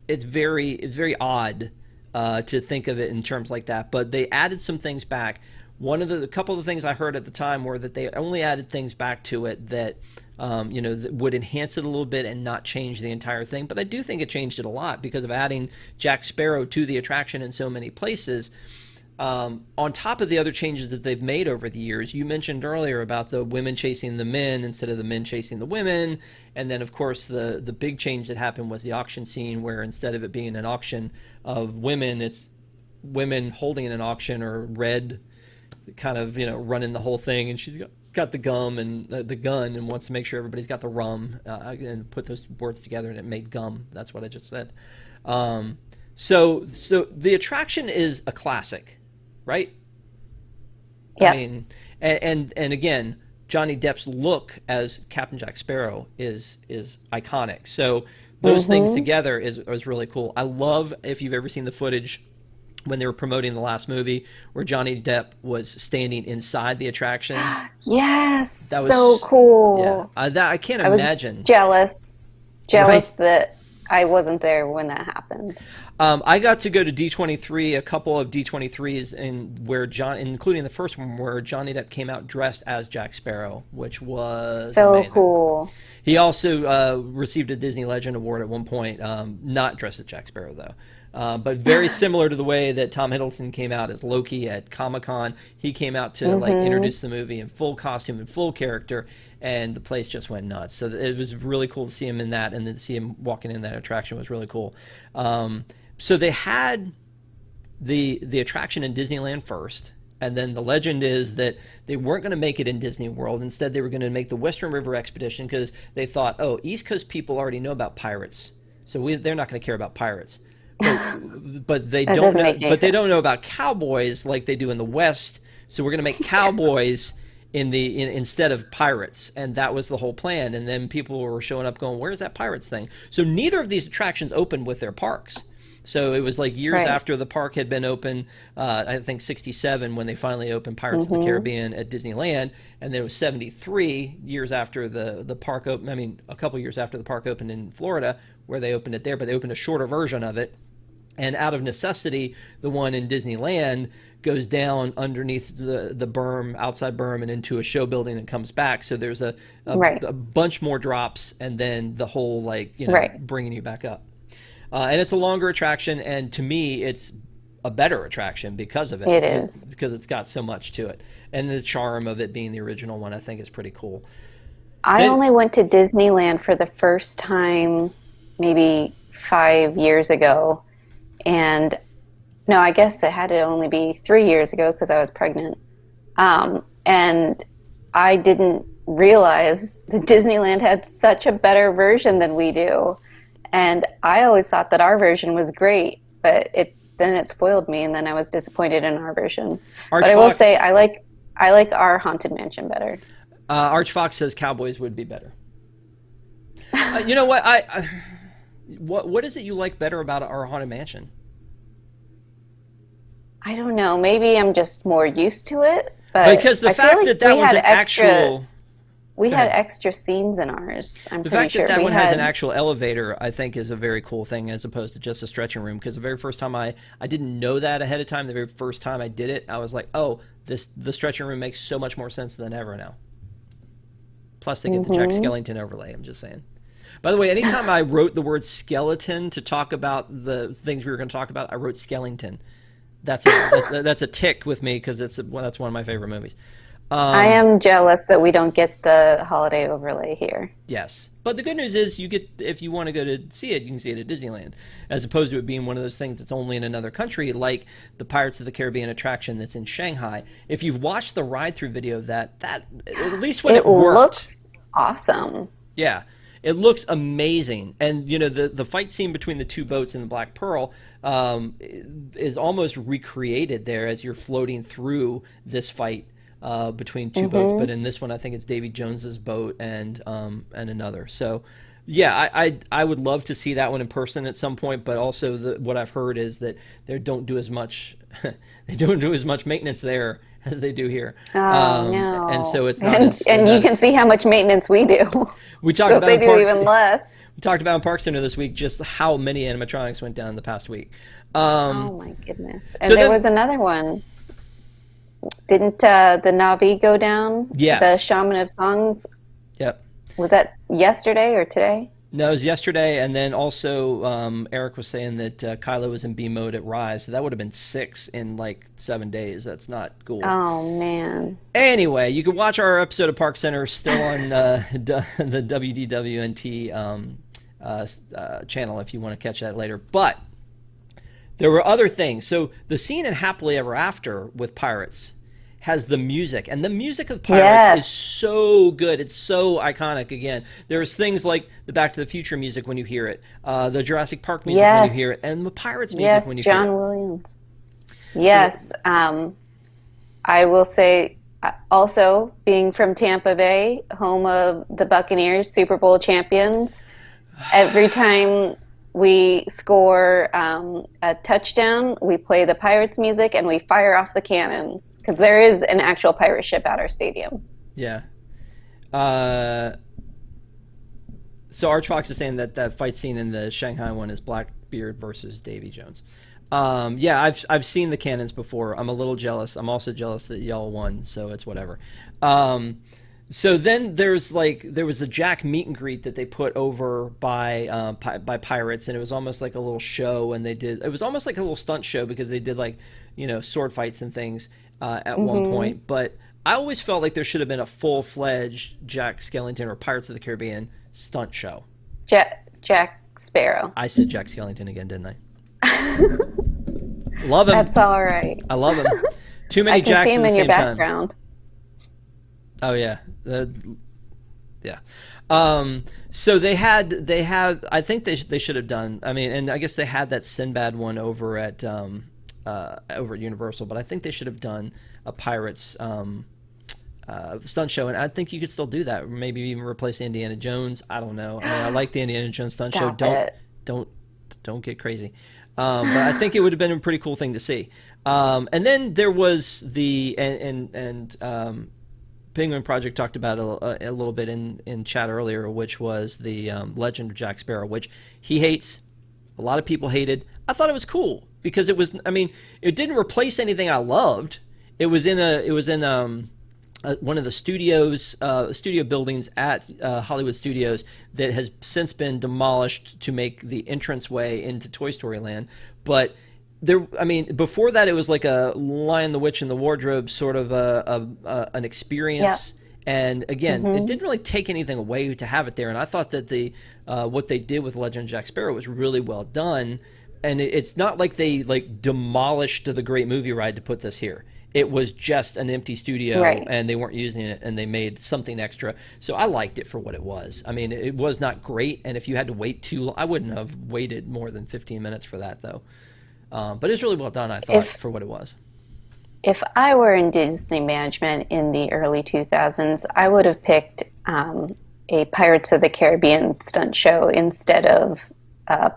it's very odd to think of it in terms like that. But they added some things back. A couple of the things I heard at the time were that they only added things back to it that, that would enhance it a little bit and not change the entire thing. But I do think it changed it a lot because of adding Jack Sparrow to the attraction in so many places. On top of the other changes that they've made over the years, you mentioned earlier about the women chasing the men instead of the men chasing the women. And then, of course, the big change that happened was the auction scene, where instead of it being an auction of women, it's women holding an auction, or Red kind of, running the whole thing. And she's got the gum and the gun and wants to make sure everybody's got the rum, and put those words together and it made gum. That's what I just said. So the attraction is a classic. Right? Yeah. I mean, and again, Johnny Depp's look as Captain Jack Sparrow is iconic. So those things together is really cool. I love, if you've ever seen the footage when they were promoting the last movie, where Johnny Depp was standing inside the attraction. Yes, that was so cool. Yeah, I can't imagine. Was jealous Right. that I wasn't there when that happened. I got to go to D23, a couple of D23s, including the first one where Johnny Depp came out dressed as Jack Sparrow, which was so amazing. Cool. He also received a Disney Legend Award at one point, not dressed as Jack Sparrow though, but very similar to the way that Tom Hiddleston came out as Loki at Comic-Con. He came out to introduce the movie in full costume and full character, and the place just went nuts. So it was really cool to see him in that, and then to see him walking in that attraction was really cool. So they had the attraction in Disneyland first, and then the legend is that they weren't going to make it in Disney World. Instead, they were going to make the Western River Expedition, because they thought, oh, East Coast people already know about pirates, so they're not going to care about pirates. But they don't know. But they don't know about cowboys like they do in the West. So we're going to make cowboys instead of pirates, and that was the whole plan. And then people were showing up going, "Where's that pirates thing?" So neither of these attractions opened with their parks. So it was like years after the park had been open, I think 67 when they finally opened Pirates of the Caribbean at Disneyland, and then it was 73 years after the park opened. I mean, a couple years after the park opened in Florida, where they opened it there, but they opened a shorter version of it. And out of necessity, the one in Disneyland goes down underneath the berm, outside berm, and into a show building and comes back. So there's a bunch more drops, and then the whole bringing you back up. And it's a longer attraction, and to me, it's a better attraction because of it. It is. Because it's got so much to it. And the charm of it being the original one, I think, is pretty cool. I only went to Disneyland for the first time maybe 5 years ago. And no, I guess it had to only be 3 years ago because I was pregnant. And I didn't realize that Disneyland had such a better version than we do. And I always thought that our version was great, but then it spoiled me, and then I was disappointed in our version. But I will say I like our Haunted Mansion better. Arch Fox says Cowboys would be better. You know what? What is it you like better about our Haunted Mansion? I don't know. Maybe I'm just more used to it. But because the fact that was an actual... We had extra scenes in ours, I'm pretty sure. The fact that one has an actual elevator, I think, is a very cool thing, as opposed to just a stretching room. Because the very first time I didn't know that ahead of time. The very first time I did it, I was like, oh, the stretching room makes so much more sense than ever now. Plus, they get the Jack Skellington overlay, I'm just saying. By the way, anytime I wrote the word skeleton to talk about the things we were going to talk about, I wrote Skellington. That's a tick with me, because that's one of my favorite movies. I am jealous that we don't get the holiday overlay here. Yes. But the good news is if you want to go to see it, you can see it at Disneyland, as opposed to it being one of those things that's only in another country, like the Pirates of the Caribbean attraction that's in Shanghai. If you've watched the ride-through video of that at least when it worked. It looks awesome. Yeah. It looks amazing. And, the fight scene between the two boats in the Black Pearl is almost recreated there as you're floating through this fight. Between two boats, but in this one I think it's Davy Jones's boat and another. So Yeah, I would love to see that one in person at some point, but also what I've heard is that they don't do as much they don't do as much maintenance there as they do here. Oh And no! so it's not as And you can see how much maintenance we do. we talked So about they in do Parks, even less. we talked about in Park Center this week just how many animatronics went down the past week. Oh my goodness! And So there then, was another one. Didn't the Navi go down? yes. The Shaman of Songs. Yep. Was that yesterday or today? No, it was yesterday, and then also Eric was saying that Kylo was in B mode at Rise, so that would have been 6 in like 7 days. That's not cool. Oh man. Anyway, you can watch our episode of Park Center still on the WDWNT channel if you want to catch that later. But there were other things. So the scene in Happily Ever After with pirates has the music, and the music of Pirates is so good. It's so iconic. Again, there's things like the Back to the Future music when you hear it, the Jurassic Park music when you hear it, and the Pirates music when you hear it. Yes, John Williams. Yes, I will say also being from Tampa Bay, home of the Buccaneers, Super Bowl champions, every time we score a touchdown, we play the Pirates music and we fire off the cannons because there is an actual pirate ship at our stadium. Yeah. So Arch Fox is saying that that fight scene in the Shanghai one is Blackbeard versus Davy Jones. Yeah, I've seen the cannons before. I'm a little jealous. I'm also jealous that y'all won, so it's whatever. So then there was a Jack meet and greet that they put over by pirates, and it was almost like a little show, and it was almost like a little stunt show because they did like, sword fights and things at one point. But I always felt like there should have been a full-fledged Jack Skellington or Pirates of the Caribbean stunt show. Jack Sparrow. I said Jack Skellington again, didn't I? Love him. That's all right. I love him. Too many Jacks I can see him at the in your same time. background. Oh yeah, yeah. So they had. I think they should have done. I mean, and I guess they had that Sinbad one over at Universal, but I think they should have done a Pirates stunt show, and I think you could still do that. Maybe even replace Indiana Jones. I don't know. I mean, I like the Indiana Jones stunt show. Don't get crazy. But I think it would have been a pretty cool thing to see. And then there was the Penguin Project talked about a little bit in chat earlier, which was the Legend of Jack Sparrow, which he hates. A lot of people hated. I thought it was cool because it was. I mean, it didn't replace anything I loved. It was in one of the studio buildings at Hollywood Studios that has since been demolished to make the entranceway into Toy Story Land. But before that, it was like a Lion, the Witch, and the Wardrobe sort of an experience. Yeah. And again, it didn't really take anything away to have it there. And I thought that what they did with Legend of Jack Sparrow was really well done. And it's not like they demolished the Great Movie Ride to put this here. It was just an empty studio, and they weren't using it, and they made something extra. So I liked it for what it was. I mean, it was not great, and if you had to wait too long, I wouldn't have waited more than 15 minutes for that, though. But it's really well done, I thought, for what it was. If I were in Disney management in the early 2000s, I would have picked a Pirates of the Caribbean stunt show instead of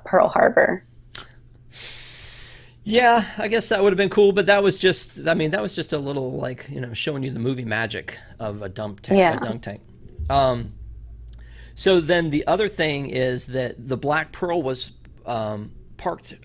Pearl Harbor. Yeah, I guess that would have been cool, but that was just a little showing you the movie magic of a dunk tank. So then the other thing is that the Black Pearl was docked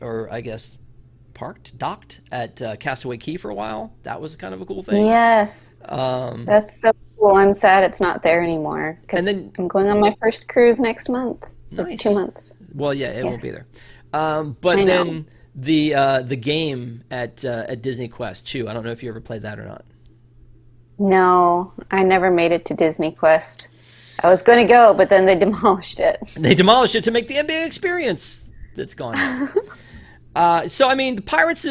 at Castaway Cay for a while. That was kind of a cool thing. Yes. That's so cool. I'm sad it's not there anymore because I'm going on my first cruise next month. Nice. 2 months. Well, yeah, it won't be there. But then the game at Disney Quest too. I don't know if you ever played that or not. No, I never made it to Disney Quest. I was going to go, but then they demolished it. They demolished it to make the NBA experience that's gone now. So I mean, the Pirates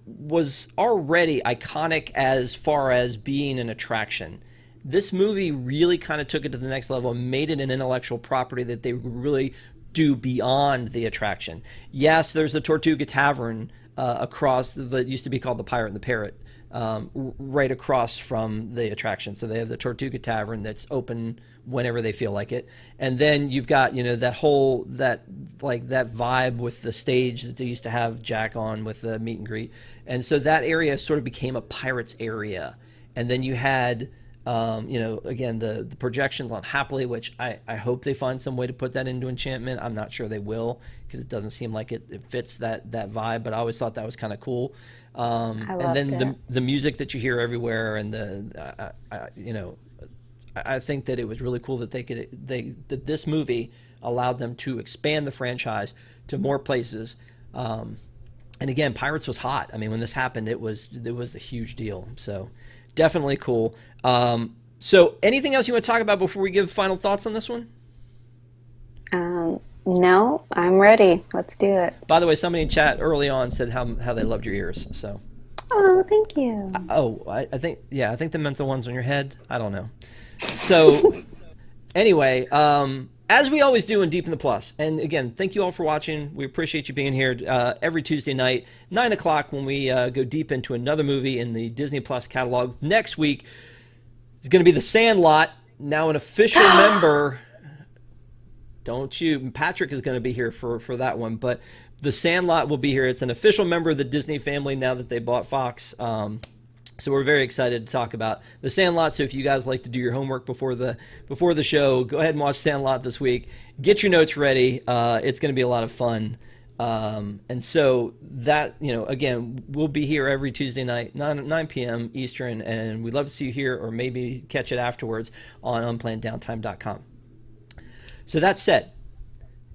was already iconic as far as being an attraction. This movie really kind of took it to the next level and made it an intellectual property that they really do beyond the attraction. Yes, there's a Tortuga Tavern across that used to be called the Pirate and the Parrot, right across from the attraction. So they have the Tortuga Tavern that's open whenever they feel like it, and then you've got that whole that vibe with the stage that they used to have Jack on with the meet and greet, and so that area sort of became a Pirates area, and then you had. Again, the projections on Happily, which I hope they find some way to put that into Enchantment. I'm not sure they will, because it doesn't seem like it fits that vibe, but I always thought that was kind of cool. And then the music that you hear everywhere, and I think that it was really cool that that this movie allowed them to expand the franchise to more places. And again, Pirates was hot. I mean, when this happened, it was a huge deal. So definitely cool. So anything else you want to talk about before we give final thoughts on this one? No, I'm ready. Let's do it. By the way, somebody in chat early on said how they loved your ears. So. Oh, thank you. I think the mental one's on your head. I don't know. So anyway, as we always do in Deep in the Plus, and again, thank you all for watching. We appreciate you being here every Tuesday night, 9 o'clock, when we go deep into another movie in the Disney Plus catalog. Next week is going to be The Sandlot, now an official member. Patrick is going to be here for that one, but The Sandlot will be here. It's an official member of the Disney family now that they bought Fox. So we're very excited to talk about The Sandlot. So if you guys like to do your homework before the show, go ahead and watch Sandlot this week. Get your notes ready. It's going to be a lot of fun. And so that, again, we'll be here every Tuesday night, 9 p.m. Eastern, and we'd love to see you here, or maybe catch it afterwards on unplannedDowntime.com. So that said,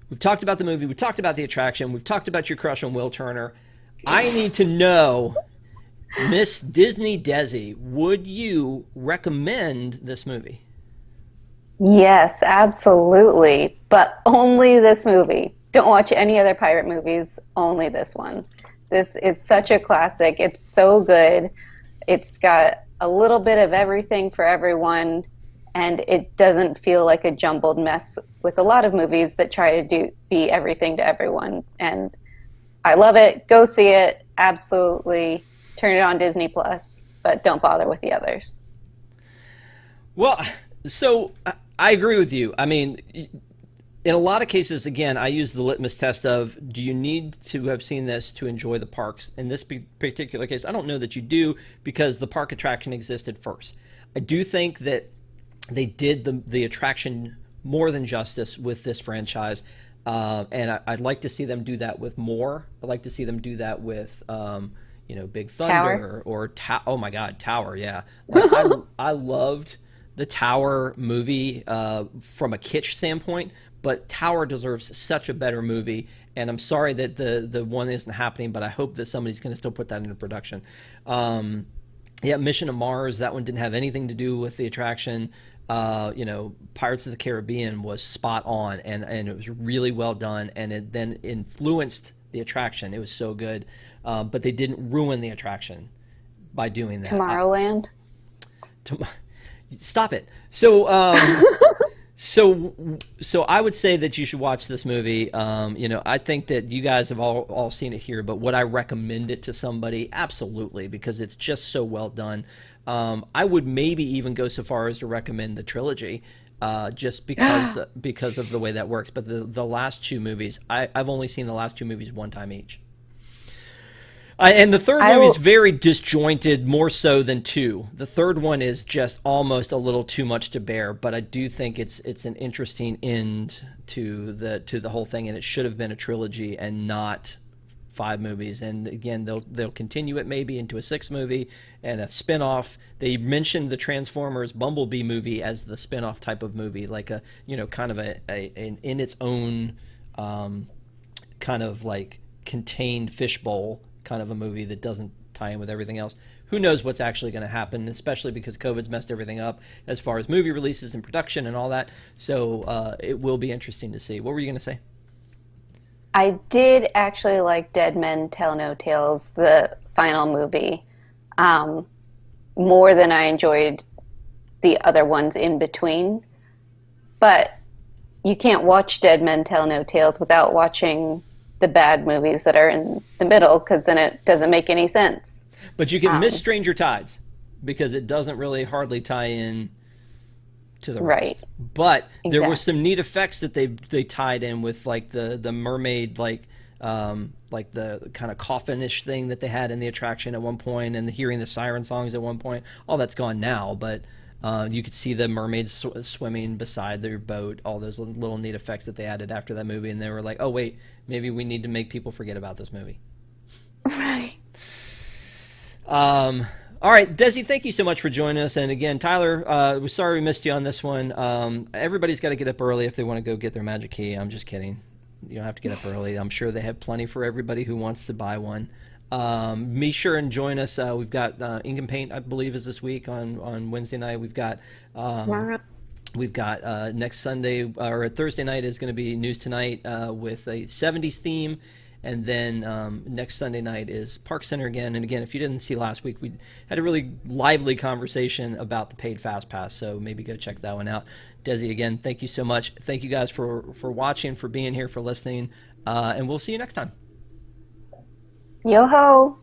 we've talked about the movie, we've talked about the attraction, we've talked about your crush on Will Turner. I need to know, Miss Disney Desi, would you recommend this movie? Yes, absolutely, but only this movie. Don't watch any other pirate movies, only this one. This is such a classic. It's so good. It's got a little bit of everything for everyone, and it doesn't feel like a jumbled mess with a lot of movies that try to be everything to everyone. And I love it. Go see it. Absolutely. Turn it on Disney Plus, but don't bother with the others. Well, so I agree with you. I mean, in a lot of cases, again, I use the litmus test of, do you need to have seen this to enjoy the parks? In this particular case, I don't know that you do, because the park attraction existed first. I do think that they did the attraction more than justice with this franchise, and I'd like to see them do that with more. I'd like to see them do that with, Big Thunder or oh my God, Tower, yeah. Like, I loved the Tower movie from a kitsch standpoint, but Tower deserves such a better movie, and I'm sorry that the one isn't happening, but I hope that somebody's going to still put that into production. Mission to Mars, that one didn't have anything to do with the attraction. Pirates of the Caribbean was spot on, and it was really well done, and it then influenced the attraction. It was so good, but they didn't ruin the attraction by doing that. Tomorrowland? Stop it. So, so I would say that you should watch this movie. I think that you guys have all seen it here, but would I recommend it to somebody? Absolutely, because it's just so well done. I would maybe even go so far as to recommend the trilogy, just because of the way that works. But the last two movies, I've only seen the last two movies one time each. And the third movie is very disjointed, more so than two. The third one is just almost a little too much to bear, but I do think it's an interesting end to the whole thing, and it should have been a trilogy and not 5 movies. And again, they'll continue it maybe into a 6th movie and a spin-off. They mentioned the Transformers Bumblebee movie as the spin-off type of movie, like a kind of an in its own kind of like contained fishbowl kind of a movie that doesn't tie in with everything else. Who knows what's actually going to happen, especially because COVID's messed everything up as far as movie releases and production and all that. So it will be interesting to see. What were you going to say? I did actually like Dead Men Tell No Tales, the final movie, more than I enjoyed the other ones in between. But you can't watch Dead Men Tell No Tales without watching the bad movies that are in the middle, because then it doesn't make any sense. But you can miss Stranger Tides because it doesn't really hardly tie in to the rest. Right. But there were some neat effects that they tied in with, like the mermaid, like the kind of coffin-ish thing that they had in the attraction at one point, and hearing the siren songs at one point. All that's gone now, but you could see the mermaids swimming beside their boat, all those little neat effects that they added after that movie, and they were like, oh wait, maybe we need to make people forget about this movie. Right. All right, Desi, thank you so much for joining us. And again, Tyler, we're sorry we missed you on this one. Everybody's got to get up early if they want to go get their magic key. I'm just kidding. You don't have to get up early. I'm sure they have plenty for everybody who wants to buy one. Be sure and join us. We've got Ink and Paint, I believe, is this week on Wednesday night. We've got next Sunday or Thursday night is going to be News Tonight with a 70s theme. And then next Sunday night is Park Center again. And again, if you didn't see last week, we had a really lively conversation about the paid Fast Pass. So maybe go check that one out. Desi, again, thank you so much. Thank you guys for watching, for being here, for listening. And we'll see you next time. Yo-ho!